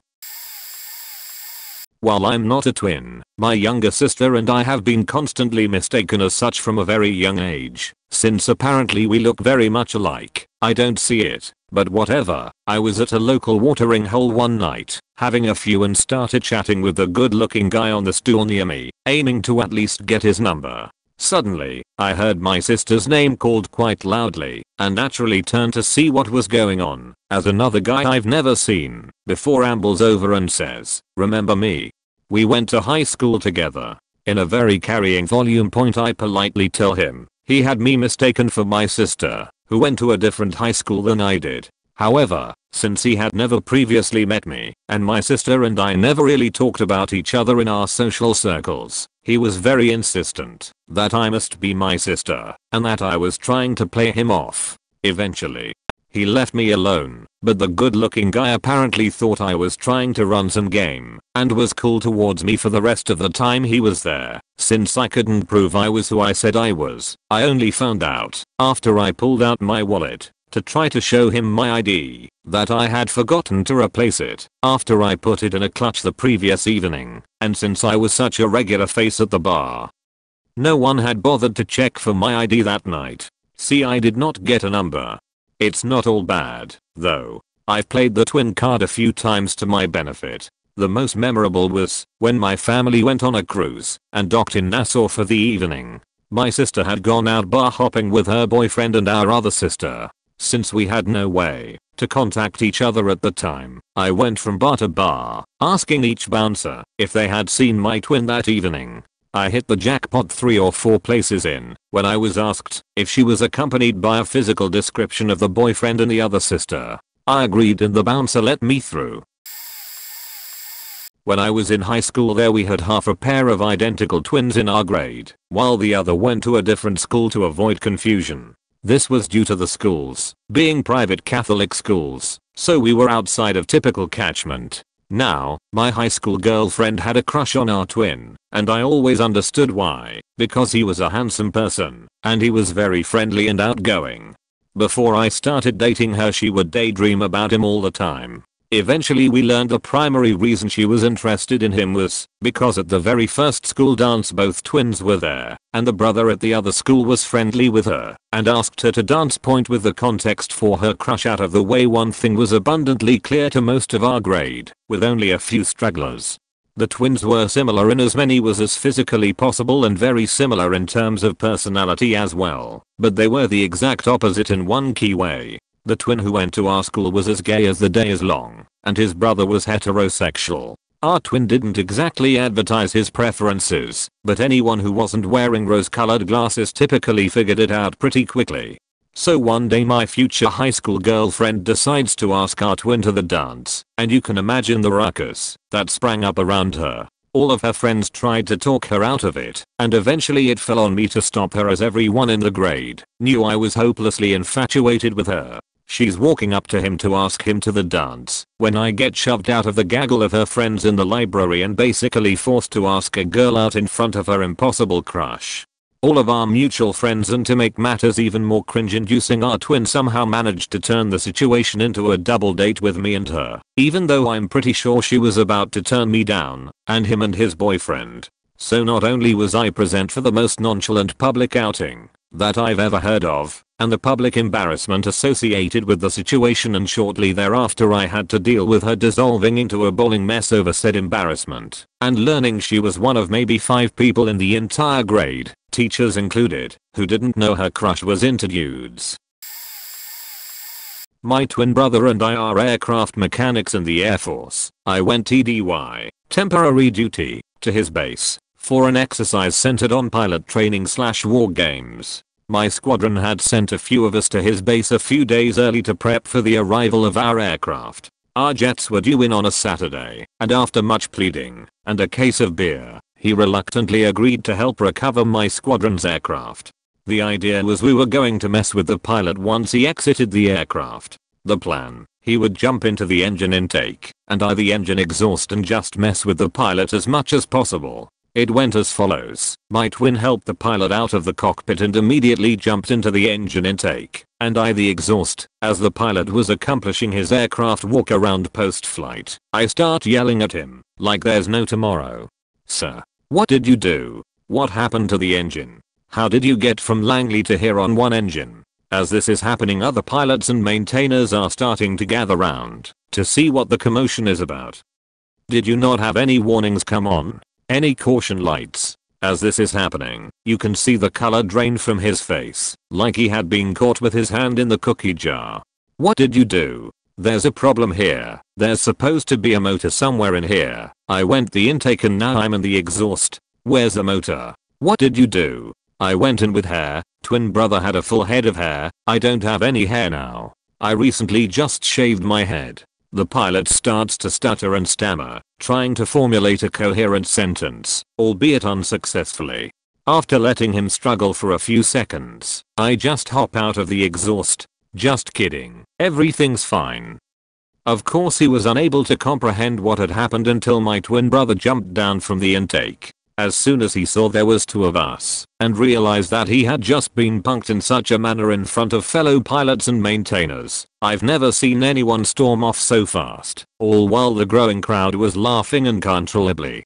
While I'm not a twin, my younger sister and I have been constantly mistaken as such from a very young age, since apparently we look very much alike. I don't see it, but whatever. I was at a local watering hole one night, having a few, and started chatting with the good looking guy on the stool near me, aiming to at least get his number. Suddenly, I heard my sister's name called quite loudly, and naturally turned to see what was going on, as another guy I've never seen before ambles over and says, "Remember me? We went to high school together." In a very carrying volume point, I politely tell him he had me mistaken for my sister, who went to a different high school than I did. However, since he had never previously met me, and my sister and I never really talked about each other in our social circles, he was very insistent that I must be my sister, and that I was trying to play him off. Eventually, he left me alone, but the good-looking guy apparently thought I was trying to run some game, and was cool towards me for the rest of the time he was there. Since I couldn't prove I was who I said I was, I only found out after I pulled out my wallet to try to show him my ID that I had forgotten to replace it after I put it in a clutch the previous evening, and since I was such a regular face at the bar, no one had bothered to check for my ID that night. See, I did not get a number. It's not all bad, though. I've played the twin card a few times to my benefit. The most memorable was when my family went on a cruise and docked in Nassau for the evening. My sister had gone out bar hopping with her boyfriend and our other sister. Since we had no way to contact each other at the time, I went from bar to bar, asking each bouncer if they had seen my twin that evening. I hit the jackpot 3 or 4 places in when I was asked if she was accompanied by a physical description of the boyfriend and the other sister. I agreed and the bouncer let me through. When I was in high school there we had half a pair of identical twins in our grade, while the other went to a different school to avoid confusion. This was due to the schools being private Catholic schools, so we were outside of typical catchment. Now, my high school girlfriend had a crush on our twin, and I always understood why, because he was a handsome person, and he was very friendly and outgoing. Before I started dating her she would daydream about him all the time. Eventually we learned the primary reason she was interested in him was because at the very first school dance both twins were there, and the brother at the other school was friendly with her and asked her to dance. Point with the context for her crush out of the way, one thing was abundantly clear to most of our grade, with only a few stragglers. The twins were similar in as many was as physically possible and very similar in terms of personality as well, but they were the exact opposite in one key way. The twin who went to our school was as gay as the day is long, and his brother was heterosexual. Our twin didn't exactly advertise his preferences, but anyone who wasn't wearing rose-colored glasses typically figured it out pretty quickly. So one day my future high school girlfriend decides to ask our twin to the dance, and you can imagine the ruckus that sprang up around her. All of her friends tried to talk her out of it, and eventually it fell on me to stop her as everyone in the grade knew I was hopelessly infatuated with her. She's walking up to him to ask him to the dance when I get shoved out of the gaggle of her friends in the library and basically forced to ask a girl out in front of her impossible crush. All of our mutual friends, and to make matters even more cringe-inducing, our twin somehow managed to turn the situation into a double date with me and her, even though I'm pretty sure she was about to turn me down, and him and his boyfriend. So not only was I present for the most nonchalant public outing that I've ever heard of, and the public embarrassment associated with the situation, and shortly thereafter I had to deal with her dissolving into a bawling mess over said embarrassment, and learning she was one of maybe 5 people in the entire grade, teachers included, who didn't know her crush was into dudes. My twin brother and I are aircraft mechanics in the Air Force. I went TDY, temporary duty, to his base for an exercise centered on pilot training / war games. My squadron had sent a few of us to his base a few days early to prep for the arrival of our aircraft. Our jets were due in on a Saturday, and after much pleading and a case of beer, He reluctantly agreed to help recover my squadron's aircraft. The idea was we were going to mess with the pilot once he exited the aircraft. The plan: he would jump into the engine intake and eye the engine exhaust and just mess with the pilot as much as possible. It went as follows. My twin helped the pilot out of the cockpit and immediately jumped into the engine intake and eyed the exhaust. As the pilot was accomplishing his aircraft walk around post-flight, I start yelling at him like there's no tomorrow. "Sir, what did you do? What happened to the engine? How did you get from Langley to here on one engine?" As this is happening, other pilots and maintainers are starting to gather round to see what the commotion is about. "Did you not have any warnings come on? Any caution lights?" As this is happening, you can see the color drain from his face, like he had been caught with his hand in the cookie jar. "What did you do? There's a problem here. There's supposed to be a motor somewhere in here. I went the intake and now I'm in the exhaust. Where's the motor? What did you do?" "I went in with hair. Twin brother had a full head of hair. I don't have any hair now. I recently just shaved my head." The pilot starts to stutter and stammer, trying to formulate a coherent sentence, albeit unsuccessfully. After letting him struggle for a few seconds, I just hop out of the exhaust. "Just kidding. Everything's fine." Of course he was unable to comprehend what had happened until my twin brother jumped down from the intake. As soon as he saw there was two of us and realized that he had just been punked in such a manner in front of fellow pilots and maintainers, I've never seen anyone storm off so fast, all while the growing crowd was laughing uncontrollably.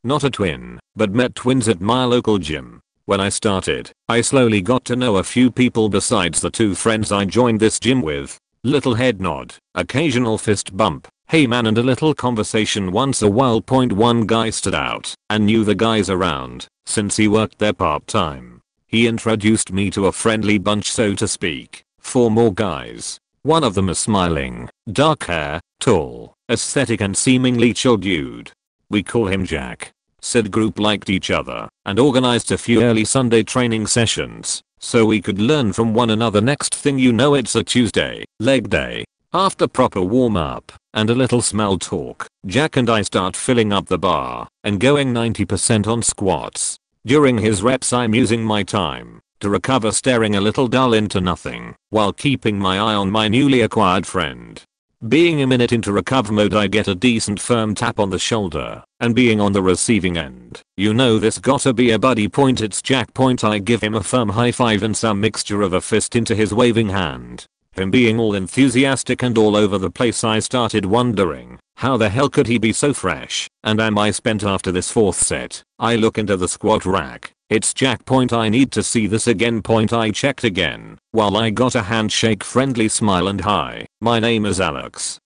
Not a twin, but met twins at my local gym. When I started, I slowly got to know a few people besides the two friends I joined this gym with. Little head nod, occasional fist bump, "Hey man," and a little conversation once a while. One guy stood out and knew the guys around since he worked there part-time. He introduced me to a friendly bunch, so to speak. 4 more guys. One of them a smiling, dark hair, tall, aesthetic and seemingly chill dude. "We call him Jack." Said group liked each other and organized a few early Sunday training sessions so we could learn from one another. Next thing you know, it's a Tuesday, leg day. After proper warm up and a little small talk, Jack and I start filling up the bar and going 90% on squats. During his reps I'm using my time to recover, staring a little dull into nothing while keeping my eye on my newly acquired friend. Being a minute into recover mode, I get a decent firm tap on the shoulder, and being on the receiving end, you know this gotta be a buddy point. It's Jack point. I give him a firm high five and some mixture of a fist into his waving hand. Him being all enthusiastic and all over the place, I started wondering, how the hell could he be so fresh, and am I spent after this 4th set? I look into the squat rack. It's Jack point. I need to see this again point. I checked again, while I got a handshake, friendly smile and hi, my name is Alex.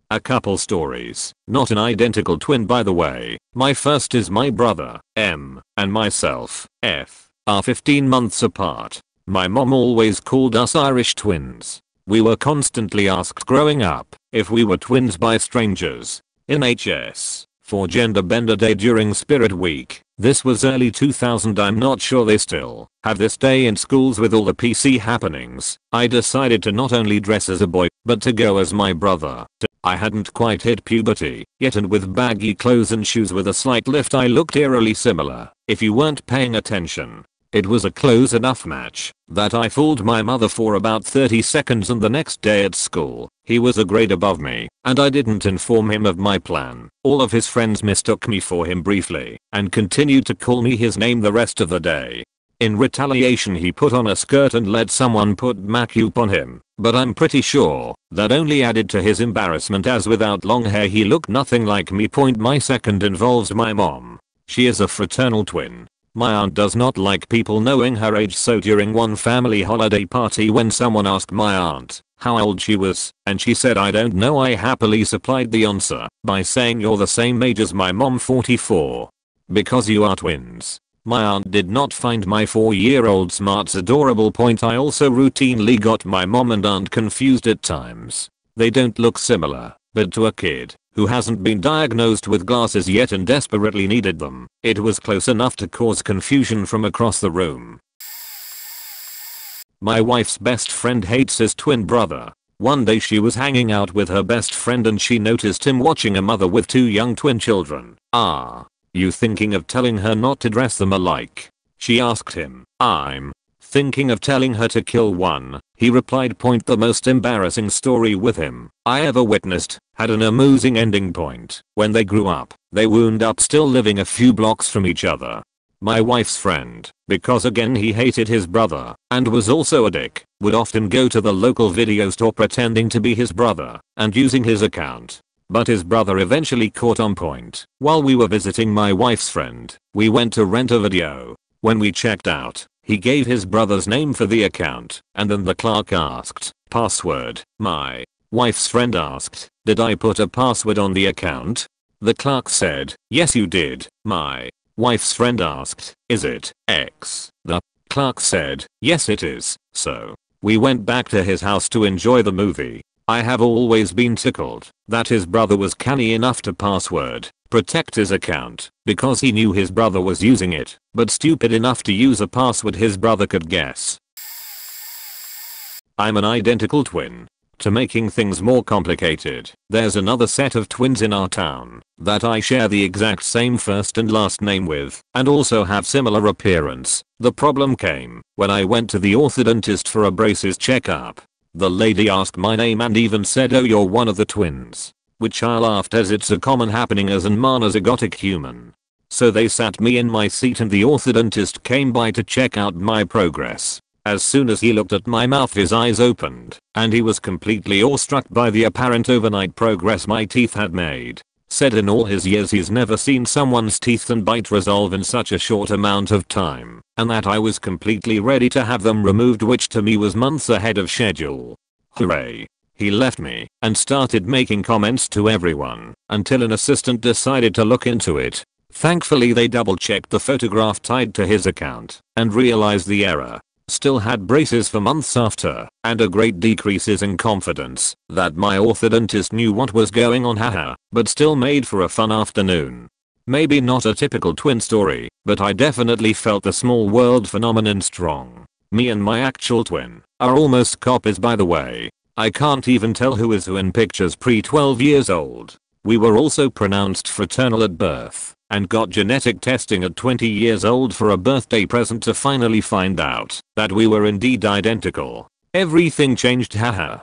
A couple stories. Not an identical twin by the way. My first is my brother, M, and myself, F, are 15 months apart. My mom always called us Irish twins. We were constantly asked growing up if we were twins by strangers. In HS, for Gender Bender Day during Spirit Week. This was early 2000. I'm not sure they still have this day in schools with all the PC happenings. I decided to not only dress as a boy, but to go as my brother. I hadn't quite hit puberty yet, and with baggy clothes and shoes with a slight lift I looked eerily similar. If you weren't paying attention, it was a close enough match that I fooled my mother for about 30 seconds, and the next day at school, he was a grade above me, and I didn't inform him of my plan. All of his friends mistook me for him briefly, and continued to call me his name the rest of the day. In retaliation he put on a skirt and let someone put makeup on him, but I'm pretty sure that only added to his embarrassment, as without long hair he looked nothing like me. My second involves my mom. She is a fraternal twin. My aunt does not like people knowing her age, so during one family holiday party when someone asked my aunt how old she was, and she said I don't know, I happily supplied the answer by saying you're the same age as my mom, 44. Because you are twins. My aunt did not find my 4-year-old smarts adorable. I also routinely got my mom and aunt confused at times. They don't look similar, but to a kid who hasn't been diagnosed with glasses yet and desperately needed them, it was close enough to cause confusion from across the room. My wife's best friend hates his twin brother. One day she was hanging out with her best friend and she noticed him watching a mother with two young twin children. "Ah, you thinking of telling her not to dress them alike?" she asked him. "I'm thinking of telling her to kill one," he replied. The most embarrassing story with him I ever witnessed had an amusing ending point. When they grew up, they wound up still living a few blocks from each other. My wife's friend, because again he hated his brother and was also a dick, would often go to the local video store pretending to be his brother and using his account. But his brother eventually caught on point. While we were visiting my wife's friend, we went to rent a video. When we checked out, he gave his brother's name for the account, and then the clerk asked, "Password?" My wife's friend asked, "Did I put a password on the account?" The clerk said, "Yes you did." My wife's friend asked, "Is it X?" The clerk said, "Yes it is." So we went back to his house to enjoy the movie. I have always been tickled that his brother was canny enough to protect his account because he knew his brother was using it, but stupid enough to use a password his brother could guess. I'm an identical twin. To making things more complicated, there's another set of twins in our town that I share the exact same first and last name with and also have similar appearance. The problem came when I went to the orthodontist for a braces checkup. The lady asked my name and even said, "Oh, you're one of the twins," which I laughed as it's a common happening as an monozygotic human. So they sat me in my seat and the orthodontist came by to check out my progress. As soon as he looked at my mouth his eyes opened and he was completely awestruck by the apparent overnight progress my teeth had made. Said in all his years he's never seen someone's teeth and bite resolve in such a short amount of time, and that I was completely ready to have them removed, which to me was months ahead of schedule. Hooray. He left me and started making comments to everyone until an assistant decided to look into it. Thankfully they double checked the photograph tied to his account and realized the error. Still had braces for months after, and a great decreases in confidence that my orthodontist knew what was going on, haha, but still made for a fun afternoon. Maybe not a typical twin story, but I definitely felt the small world phenomenon strong. Me and my actual twin are almost copies, by the way. I can't even tell who is who in pictures pre-12 years old. We were also pronounced fraternal at birth and got genetic testing at 20 years old for a birthday present to finally find out that we were indeed identical. Everything changed, haha.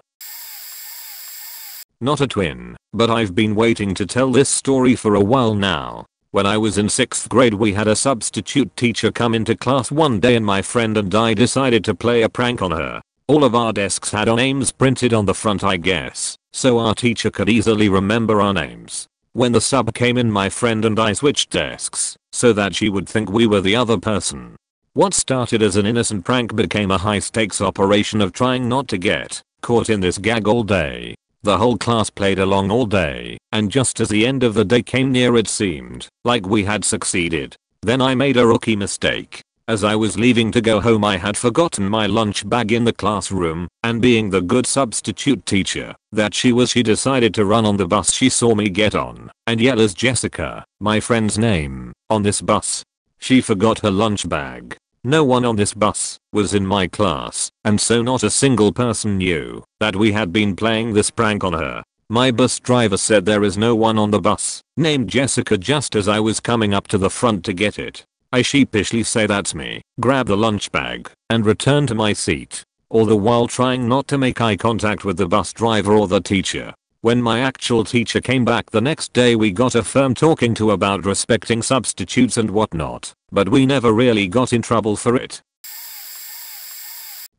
Not a twin, but I've been waiting to tell this story for a while now. When I was in 6th grade we had a substitute teacher come into class one day and my friend and I decided to play a prank on her. All of our desks had our names printed on the front, I guess, so our teacher could easily remember our names. When the sub came in my friend and I switched desks so that she would think we were the other person. What started as an innocent prank became a high stakes operation of trying not to get caught in this gag all day. The whole class played along all day, and just as the end of the day came near it seemed like we had succeeded. Then I made a rookie mistake. As I was leaving to go home I had forgotten my lunch bag in the classroom, and being the good substitute teacher that she was, she decided to run on the bus she saw me get on and yell as Jessica, my friend's name, on this bus. She forgot her lunch bag. No one on this bus was in my class, and so not a single person knew that we had been playing this prank on her. My bus driver said there is no one on the bus named Jessica just as I was coming up to the front to get it. I sheepishly say that's me, grab the lunch bag, and return to my seat, all the while trying not to make eye contact with the bus driver or the teacher. When my actual teacher came back the next day we got a firm talking to about respecting substitutes and whatnot, but we never really got in trouble for it.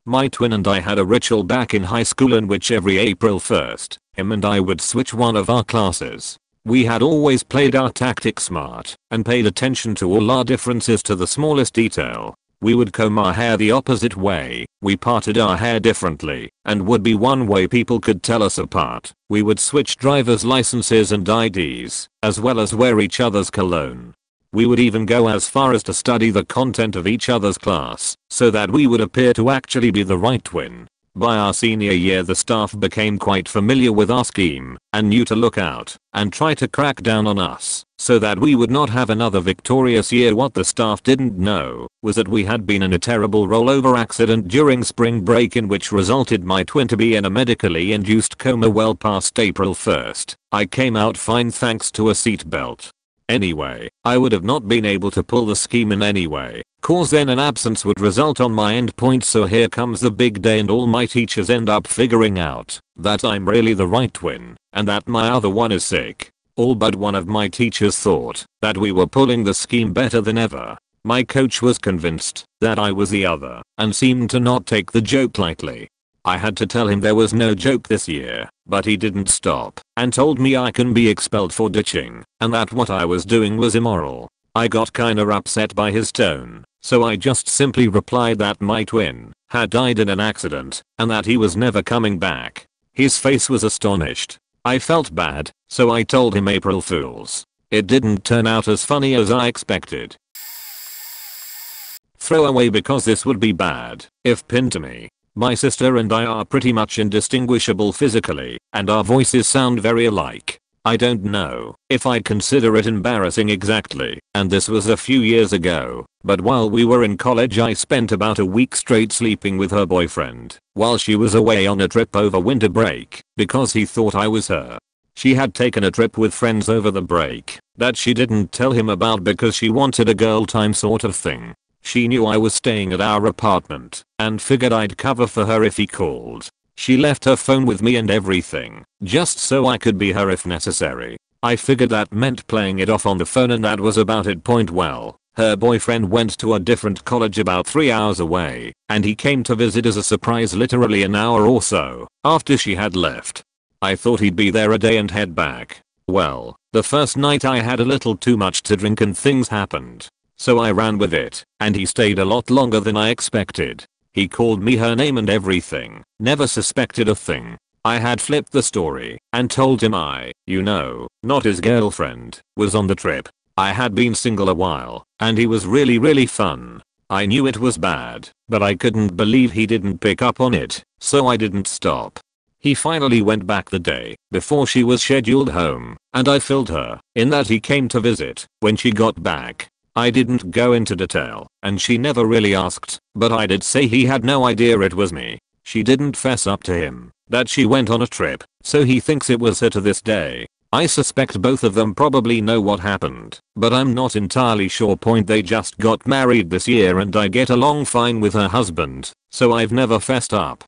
My twin and I had a ritual back in high school in which every April 1st, him and I would switch one of our classes. We had always played our tactics smart and paid attention to all our differences to the smallest detail. We would comb our hair the opposite way, we parted our hair differently, and would be one way people could tell us apart. We would switch driver's licenses and IDs, as well as wear each other's cologne. We would even go as far as to study the content of each other's class, so that we would appear to actually be the right twin. By our senior year the staff became quite familiar with our scheme and knew to look out and try to crack down on us so that we would not have another victorious year. What the staff didn't know was that we had been in a terrible rollover accident during spring break in which resulted my twin to be in a medically induced coma well past April 1st. I came out fine thanks to a seatbelt. Anyway, I would have not been able to pull the scheme in anyway, cause then an absence would result on my endpoint. So here comes the big day and all my teachers end up figuring out that I'm really the right twin and that my other one is sick. All but one of my teachers thought that we were pulling the scheme better than ever. My coach was convinced that I was the other and seemed to not take the joke lightly. I had to tell him there was no joke this year, but he didn't stop and told me I can be expelled for ditching and that what I was doing was immoral. I got kinda upset by his tone, so I just simply replied that my twin had died in an accident and that he was never coming back. His face was astonished. I felt bad, so I told him April Fools. It didn't turn out as funny as I expected. Throwaway because this would be bad if pinned to me. My sister and I are pretty much indistinguishable physically, and our voices sound very alike. I don't know if I'd consider it embarrassing exactly, and this was a few years ago, but while we were in college I spent about a week straight sleeping with her boyfriend while she was away on a trip over winter break because he thought I was her. She had taken a trip with friends over the break that she didn't tell him about because she wanted a girl time sort of thing. She knew I was staying at our apartment and figured I'd cover for her if he called. She left her phone with me and everything, just so I could be her if necessary. I figured that meant playing it off on the phone and that was about it. Well, her boyfriend went to a different college about 3 hours away and he came to visit as a surprise literally an hour or so after she had left. I thought he'd be there a day and head back. Well, the first night I had a little too much to drink and things happened. So I ran with it, and he stayed a lot longer than I expected. He called me her name and everything, never suspected a thing. I had flipped the story and told him I, not his girlfriend, was on the trip. I had been single a while, and he was really fun. I knew it was bad, but I couldn't believe he didn't pick up on it, so I didn't stop. He finally went back the day before she was scheduled home, and I filled her in that he came to visit when she got back. I didn't go into detail, and she never really asked, but I did say he had no idea it was me. She didn't fess up to him that she went on a trip, so he thinks it was her to this day. I suspect both of them probably know what happened, but I'm not entirely sure. They just got married this year and I get along fine with her husband, so I've never fessed up.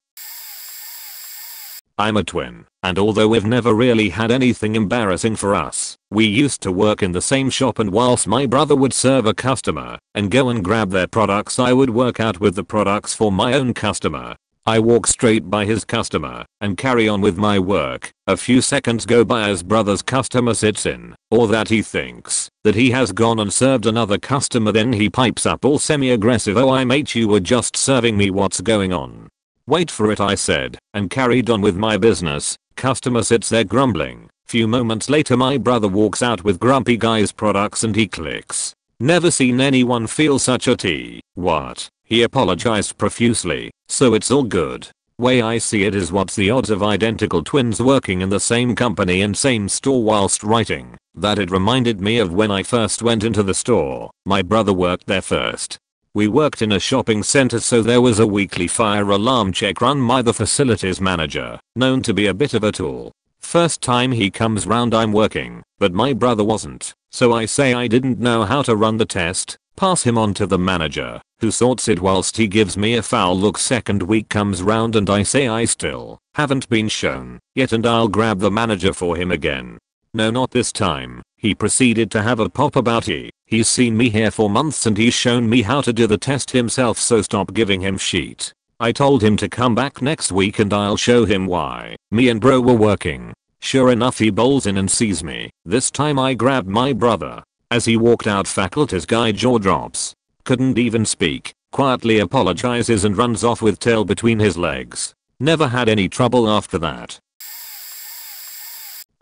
I'm a twin, and although we've never really had anything embarrassing for us, we used to work in the same shop, and whilst my brother would serve a customer and go and grab their products, I would work out with the products for my own customer. I walk straight by his customer and carry on with my work. A few seconds go by as brother's customer sits in, or that he thinks that he has gone and served another customer. Then he pipes up all semi-aggressive, "Oh, I mate, you were just serving me, what's going on?" "Wait for it," I said, and carried on with my business. Customer sits there grumbling. Few moments later my brother walks out with grumpy guy's products and he clicks. "Never seen anyone feel such a tea." What? He apologized profusely, so it's all good. Way I see it is, what's the odds of identical twins working in the same company and same store? Whilst writing that, it reminded me of when I first went into the store. My brother worked there first. We worked in a shopping center, so there was a weekly fire alarm check run by the facilities manager, known to be a bit of a tool. First time he comes round I'm working, but my brother wasn't, so I say I didn't know how to run the test, pass him on to the manager, who sorts it whilst he gives me a foul look. Second week comes round and I say I still haven't been shown yet, and I'll grab the manager for him again. No, not this time. He proceeded to have a pop about he's seen me here for months and he's shown me how to do the test himself, so stop giving him shit. I told him to come back next week and I'll show him why. Me and bro were working. Sure enough, he bowls in and sees me. This time I grabbed my brother. As he walked out, faculty's guy jaw drops. Couldn't even speak. Quietly apologizes and runs off with tail between his legs. Never had any trouble after that.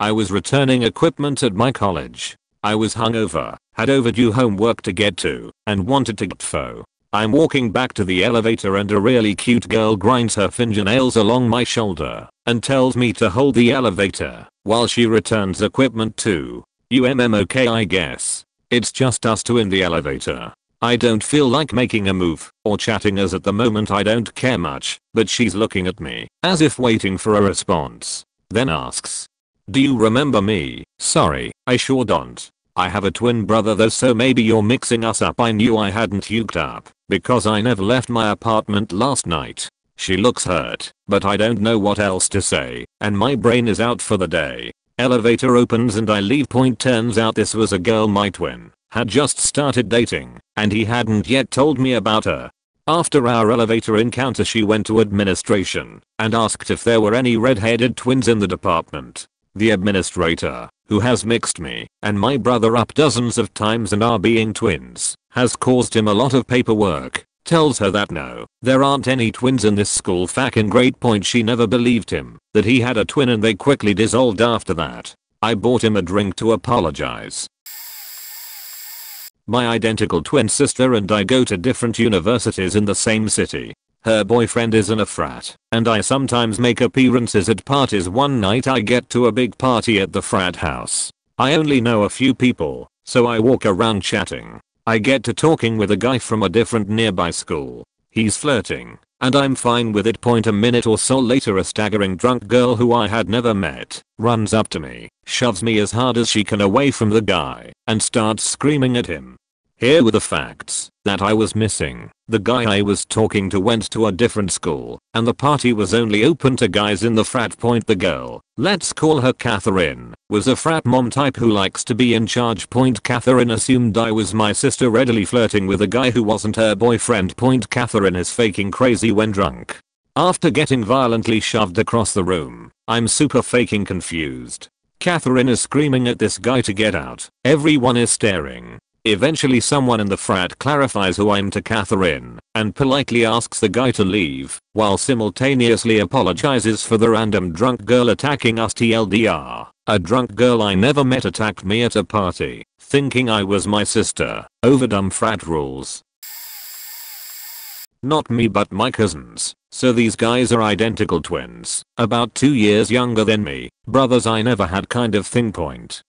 I was returning equipment at my college. I was hungover, had overdue homework to get to, and wanted to get pho. I'm walking back to the elevator and a really cute girl grinds her fingernails along my shoulder and tells me to hold the elevator while she returns equipment to okay, I guess. It's just us two in the elevator. I don't feel like making a move or chatting as at the moment I don't care much, but she's looking at me as if waiting for a response. Then asks, "Do you remember me?" "Sorry, I sure don't. I have a twin brother though, so maybe you're mixing us up." I knew I hadn't huked up because I never left my apartment last night. She looks hurt, but I don't know what else to say, and my brain is out for the day. Elevator opens and I leave. Turns out this was a girl my twin had just started dating, and he hadn't yet told me about her. After our elevator encounter, she went to administration and asked if there were any red-headed twins in the department. The administrator, who has mixed me and my brother up dozens of times and our being twins has caused him a lot of paperwork, tells her that no, there aren't any twins in this school. Fucking great point. She never believed him that he had a twin, and they quickly dissolved after that. I bought him a drink to apologize. My identical twin sister and I go to different universities in the same city. Her boyfriend is in a frat, and I sometimes make appearances at parties. One night I get to a big party at the frat house. I only know a few people, so I walk around chatting. I get to talking with a guy from a different nearby school. He's flirting, and I'm fine with it. A minute or so later, a staggering drunk girl who I had never met runs up to me, shoves me as hard as she can away from the guy, and starts screaming at him. Here were the facts that I was missing. The guy I was talking to went to a different school, and the party was only open to guys in the frat. The girl, let's call her Catherine, was a frat mom type who likes to be in charge. Catherine assumed I was my sister, readily flirting with a guy who wasn't her boyfriend. Catherine is faking crazy when drunk. After getting violently shoved across the room, I'm super faking confused. Catherine is screaming at this guy to get out. Everyone is staring. Eventually someone in the frat clarifies who I'm to Catherine and politely asks the guy to leave while simultaneously apologizes for the random drunk girl attacking us. TLDR, a drunk girl I never met attacked me at a party, thinking I was my sister, over dumb frat rules. Not me but my cousins. So these guys are identical twins, about 2 years younger than me, brothers I never had kind of thing.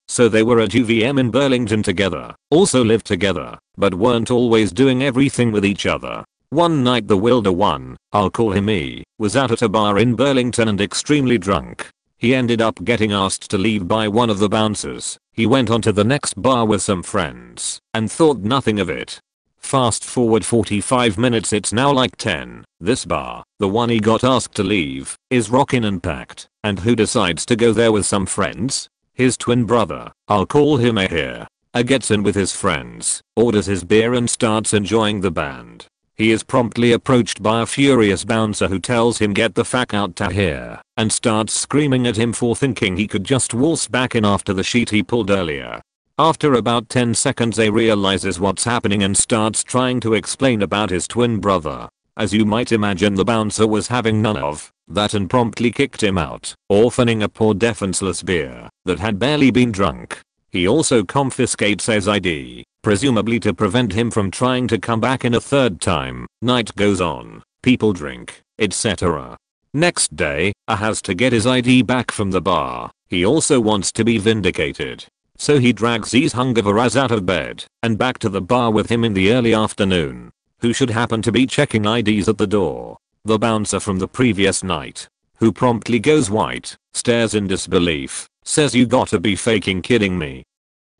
So they were at UVM in Burlington together, also lived together, but weren't always doing everything with each other. One night the wilder one, I'll call him E, was out at a bar in Burlington and extremely drunk. He ended up getting asked to leave by one of the bouncers. He went on to the next bar with some friends and thought nothing of it. Fast forward 45 minutes, it's now like 10. This bar, the one he got asked to leave, is rockin' and packed. And who decides to go there with some friends? His twin brother, I'll call him A here. A gets in with his friends, orders his beer and starts enjoying the band. He is promptly approached by a furious bouncer who tells him get the fuck out to here and starts screaming at him for thinking he could just waltz back in after the sheet he pulled earlier. After about 10 seconds A realizes what's happening and starts trying to explain about his twin brother. As you might imagine, the bouncer was having none of that and promptly kicked him out, orphaning a poor defenseless beer that had barely been drunk. He also confiscates his ID, presumably to prevent him from trying to come back in a third time. Night goes on, people drink, etc. Next day, A has to get his ID back from the bar. He also wants to be vindicated. So he drags his hungover ass out of bed and back to the bar with him in the early afternoon. Who should happen to be checking IDs at the door? The bouncer from the previous night, who promptly goes white, stares in disbelief, says you gotta be faking kidding me.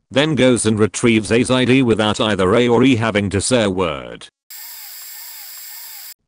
Then goes and retrieves his ID without either A or E having to say a word.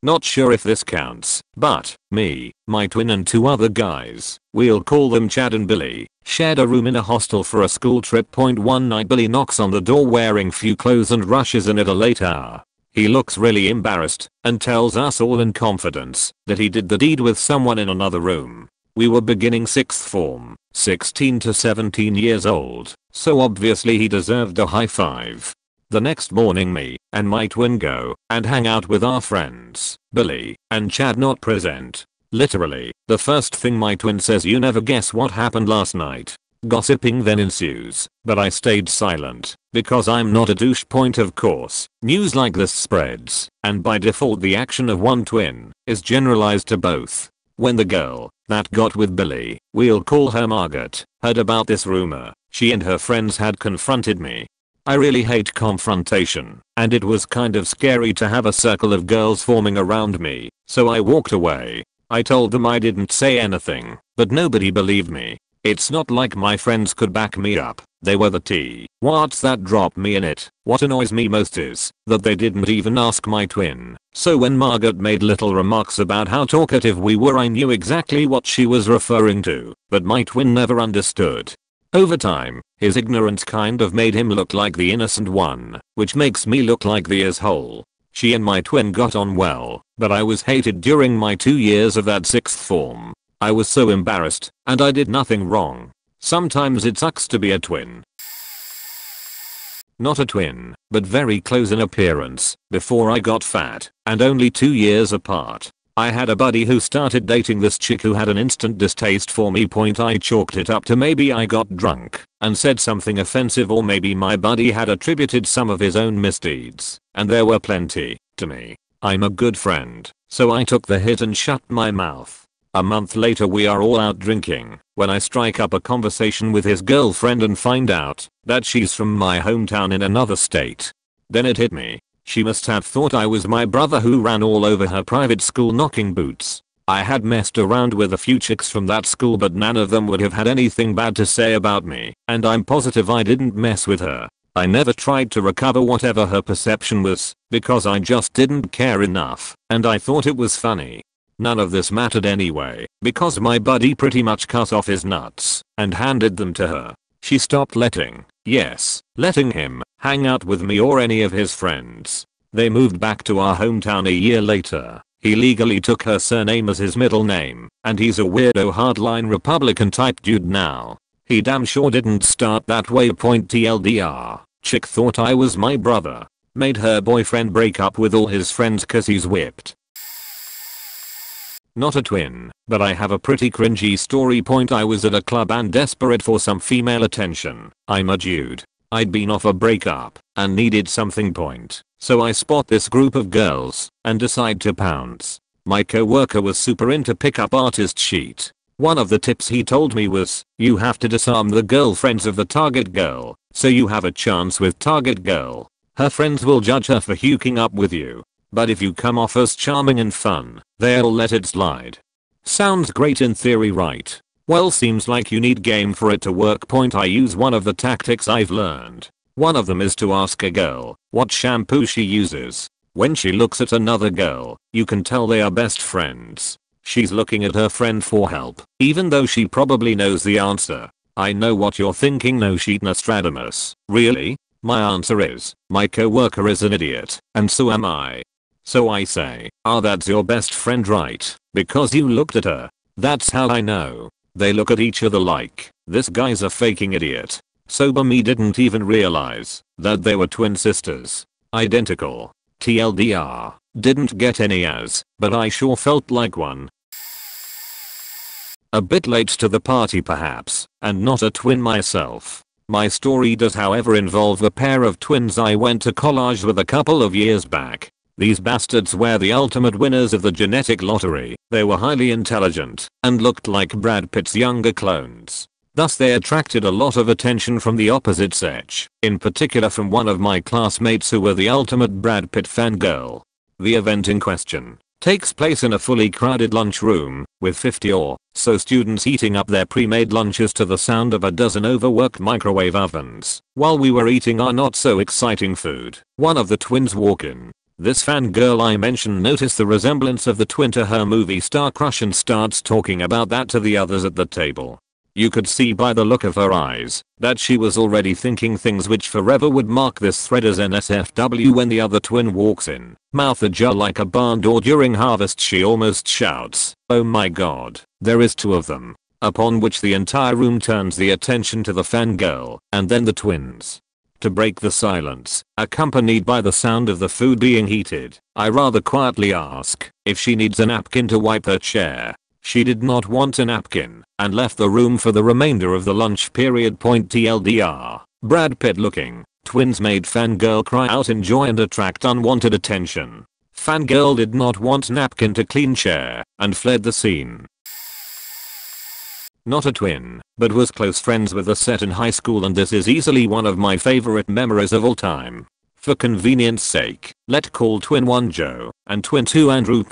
Not sure if this counts, but me, my twin and 2 other guys, we'll call them Chad and Billy, shared a room in a hostel for a school trip. One night Billy knocks on the door wearing few clothes and rushes in at a late hour. He looks really embarrassed and tells us all in confidence that he did the deed with someone in another room. We were beginning 6th form, 16 to 17 years old, so obviously he deserved a high five. The next morning me and my twin go and hang out with our friends, Billy and Chad not present. Literally, the first thing my twin says, you never guess what happened last night. Gossiping then ensues, but I stayed silent, because I'm not a douche point of course. News like this spreads, and by default the action of one twin is generalized to both. When the girl that got with Billy, we'll call her Margaret, heard about this rumor, she and her friends had confronted me. I really hate confrontation, and it was kind of scary to have a circle of girls forming around me, so I walked away. I told them I didn't say anything, but nobody believed me. It's not like my friends could back me up. They were the tea. What's that dropped me in it? What annoys me most is that they didn't even ask my twin. So when Margaret made little remarks about how talkative we were, I knew exactly what she was referring to, but my twin never understood. Over time, his ignorance kind of made him look like the innocent one, which makes me look like the asshole. She and my twin got on well, but I was hated during my 2 years of that 6th form. I was so embarrassed, and I did nothing wrong. Sometimes it sucks to be a twin. Not a twin, but very close in appearance, before I got fat, and only 2 years apart. I had a buddy who started dating this chick who had an instant distaste for me. I chalked it up to maybe I got drunk and said something offensive, or maybe my buddy had attributed some of his own misdeeds, and there were plenty, to me. I'm a good friend, so I took the hit and shut my mouth. A month later we are all out drinking, when I strike up a conversation with his girlfriend and find out that she's from my hometown in another state. Then it hit me. She must have thought I was my brother who ran all over her private school knocking boots. I had messed around with a few chicks from that school, but none of them would have had anything bad to say about me, and I'm positive I didn't mess with her. I never tried to recover whatever her perception was, because I just didn't care enough, and I thought it was funny. None of this mattered anyway, because my buddy pretty much cut off his nuts and handed them to her. She stopped letting him hang out with me or any of his friends. They moved back to our hometown a year later. He legally took her surname as his middle name, and he's a weirdo hardline Republican type dude now. He damn sure didn't start that way. TLDR. Chick thought I was my brother. Made her boyfriend break up with all his friends cause he's whipped. Not a twin, but I have a pretty cringy story. I was at a club and desperate for some female attention. I'm a dude. I'd been off a breakup and needed something. So I spot this group of girls and decide to pounce. My coworker was super into pickup artist sheet. One of the tips he told me was, you have to disarm the girlfriends of the target girl, so you have a chance with target girl. Her friends will judge her for hooking up with you. But if you come off as charming and fun, they'll let it slide. Sounds great in theory, right? Well, seems like you need game for it to work. I use one of the tactics I've learned. One of them is to ask a girl what shampoo she uses. When she looks at another girl, you can tell they are best friends. She's looking at her friend for help, even though she probably knows the answer. I know what you're thinking. No shit, Nostradamus. Really? My answer is, my coworker is an idiot, and so am I. So I say, that's your best friend, right? Because you looked at her. That's how I know. They look at each other like, this guy's a faking idiot. Sober me didn't even realize that they were twin sisters. Identical. TLDR. Didn't get any as, but I sure felt like one. A bit late to the party perhaps, and not a twin myself. My story does however involve a pair of twins I went to college with a couple of years back. These bastards were the ultimate winners of the genetic lottery. They were highly intelligent and looked like Brad Pitt's younger clones. Thus they attracted a lot of attention from the opposite sex, in particular from one of my classmates who were the ultimate Brad Pitt fangirl. The event in question takes place in a fully crowded lunchroom, with 50 or so students eating up their pre-made lunches to the sound of a dozen overworked microwave ovens. While we were eating our not so exciting food, one of the twins walked in. This fangirl I mentioned noticed the resemblance of the twin to her movie star crush and starts talking about that to the others at the table. You could see by the look of her eyes that she was already thinking things which forever would mark this thread as NSFW. When the other twin walks in, mouth ajar like a barn door during harvest, she almost shouts, "Oh my god, there is 2 of them." Upon which the entire room turns the attention to the fangirl and then the twins. To break the silence, accompanied by the sound of the food being heated, I rather quietly ask if she needs a napkin to wipe her chair. She did not want a napkin and left the room for the remainder of the lunch period. TLDR. Brad Pitt looking. Twins made fangirl cry out in joy and attract unwanted attention. Fangirl did not want napkin to clean chair and fled the scene. Not a twin, but was close friends with the set in high school, and this is easily one of my favorite memories of all time. For convenience sake, let's call twin 1 Joe and twin 2 Andrew.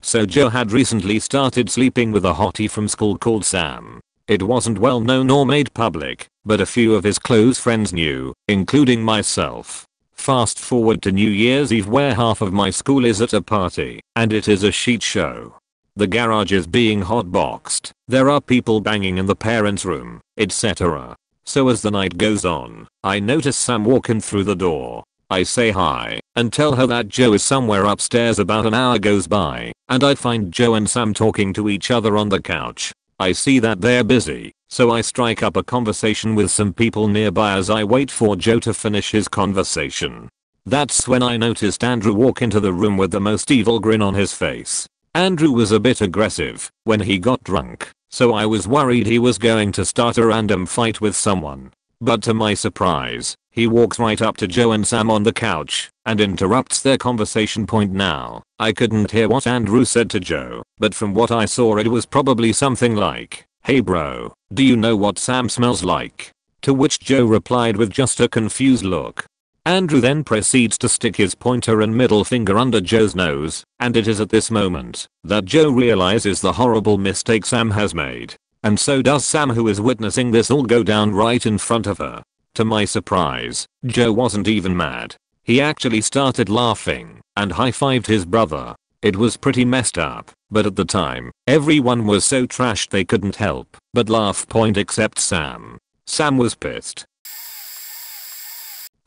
So Joe had recently started sleeping with a hottie from school called Sam. It wasn't well known or made public, but a few of his close friends knew, including myself. Fast forward to New Year's Eve, where half of my school is at a party, and it is a shit show. The garage is being hotboxed, there are people banging in the parents' room, etc. So as the night goes on, I notice Sam walking through the door. I say hi and tell her that Joe is somewhere upstairs. About an hour goes by and I find Joe and Sam talking to each other on the couch. I see that they're busy, so I strike up a conversation with some people nearby as I wait for Joe to finish his conversation. That's when I noticed Andrew walk into the room with the most evil grin on his face. Andrew was a bit aggressive when he got drunk, so I was worried he was going to start a random fight with someone. But to my surprise, he walks right up to Joe and Sam on the couch and interrupts their conversation. Now, I couldn't hear what Andrew said to Joe, but from what I saw it was probably something like, "Hey bro, do you know what Sam smells like?" To which Joe replied with just a confused look. Andrew then proceeds to stick his pointer and middle finger under Joe's nose, and it is at this moment that Joe realizes the horrible mistake Sam has made. And so does Sam, who is witnessing this all go down right in front of her. To my surprise, Joe wasn't even mad. He actually started laughing and high-fived his brother. It was pretty messed up, but at the time, everyone was so trashed they couldn't help but laugh. Except Sam. Sam was pissed.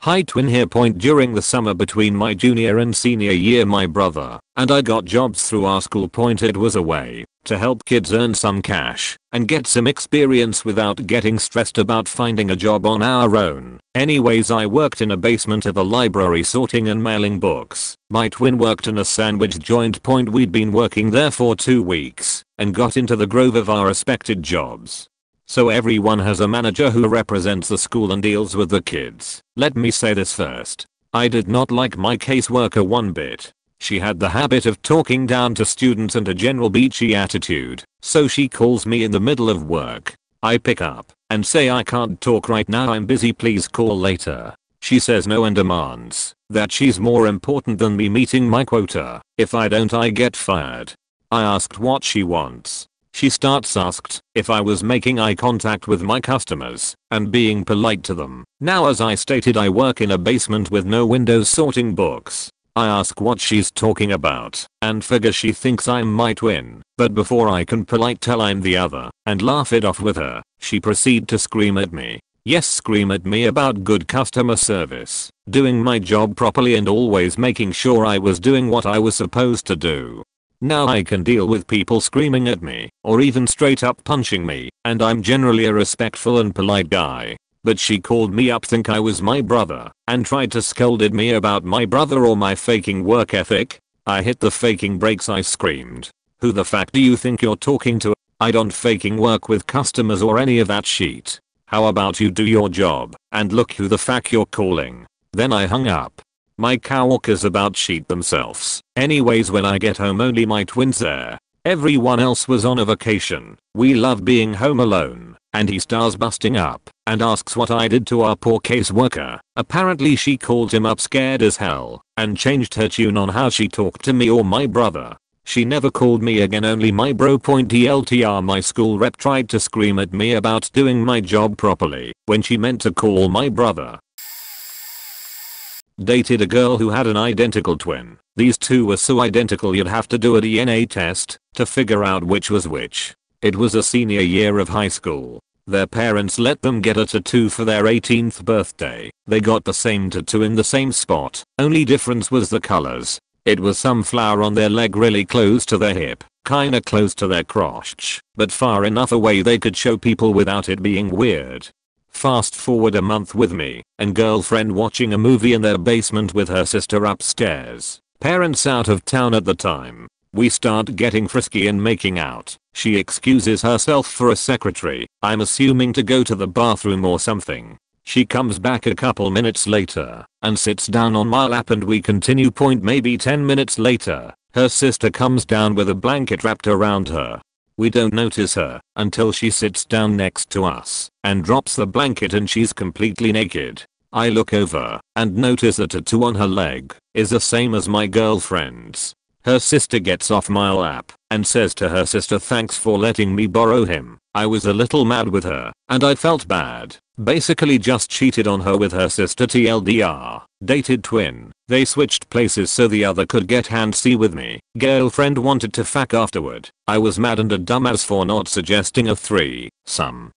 Hi twin here. During the summer between my junior and senior year, my brother and I got jobs through our school. It was a way to help kids earn some cash and get some experience without getting stressed about finding a job on our own. Anyways, I worked in a basement of a library sorting and mailing books. My twin worked in a sandwich joint. We'd been working there for 2 weeks and got into the grove of our respected jobs. So everyone has a manager who represents the school and deals with the kids. Let me say this first. I did not like my caseworker one bit. She had the habit of talking down to students and a general bitchy attitude. So she calls me in the middle of work. I pick up and say, "I can't talk right now, I'm busy, please call later." She says no and demands that she's more important than me meeting my quota. If I don't, I get fired. I asked what she wants. She asked if I was making eye contact with my customers and being polite to them. Now, as I stated, I work in a basement with no windows sorting books. I ask what she's talking about and figure she thinks I'm my twin, but before I can polite tell I'm the other and laugh it off with her, she proceed to scream at me. Yes, scream at me about good customer service, doing my job properly and always making sure I was doing what I was supposed to do. Now I can deal with people screaming at me or even straight up punching me, and I'm generally a respectful and polite guy. But she called me up, think I was my brother, and tried to scolded me about my brother or my faking work ethic. I hit the faking brakes. I screamed, "Who the fuck do you think you're talking to? I don't faking work with customers or any of that shit. How about you do your job and look who the fuck you're calling?" Then I hung up. My coworkers about shit themselves. Anyways, when I get home, only my twin's there. Everyone else was on a vacation. We love being home alone, and he starts busting up and asks what I did to our poor caseworker. Apparently she called him up scared as hell and changed her tune on how she talked to me or my brother. She never called me again, only my bro. TLTR, my school rep tried to scream at me about doing my job properly when she meant to call my brother. Dated a girl who had an identical twin. These two were so identical you'd have to do a DNA test to figure out which was which. It was a senior year of high school. Their parents let them get a tattoo for their 18th birthday. They got the same tattoo in the same spot, only difference was the colors. It was some flower on their leg really close to their hip, kinda close to their crotch, but far enough away they could show people without it being weird. Fast forward a month with me and girlfriend watching a movie in their basement with her sister upstairs. Parents out of town at the time. We start getting frisky and making out. She excuses herself for a secretary, I'm assuming to go to the bathroom or something. She comes back a couple minutes later and sits down on my lap and we continue. Maybe 10 minutes later, her sister comes down with a blanket wrapped around her. We don't notice her until she sits down next to us and drops the blanket and she's completely naked. I look over and notice the tattoo on her leg is the same as my girlfriend's. Her sister gets off my lap and says to her sister, thanks for letting me borrow him. I was a little mad with her and I felt bad. Basically just cheated on her with her sister. TLDR. Dated twin. They switched places so the other could get handsy with me. Girlfriend wanted to fuck afterward. I was mad and a dumbass for not suggesting a threesome.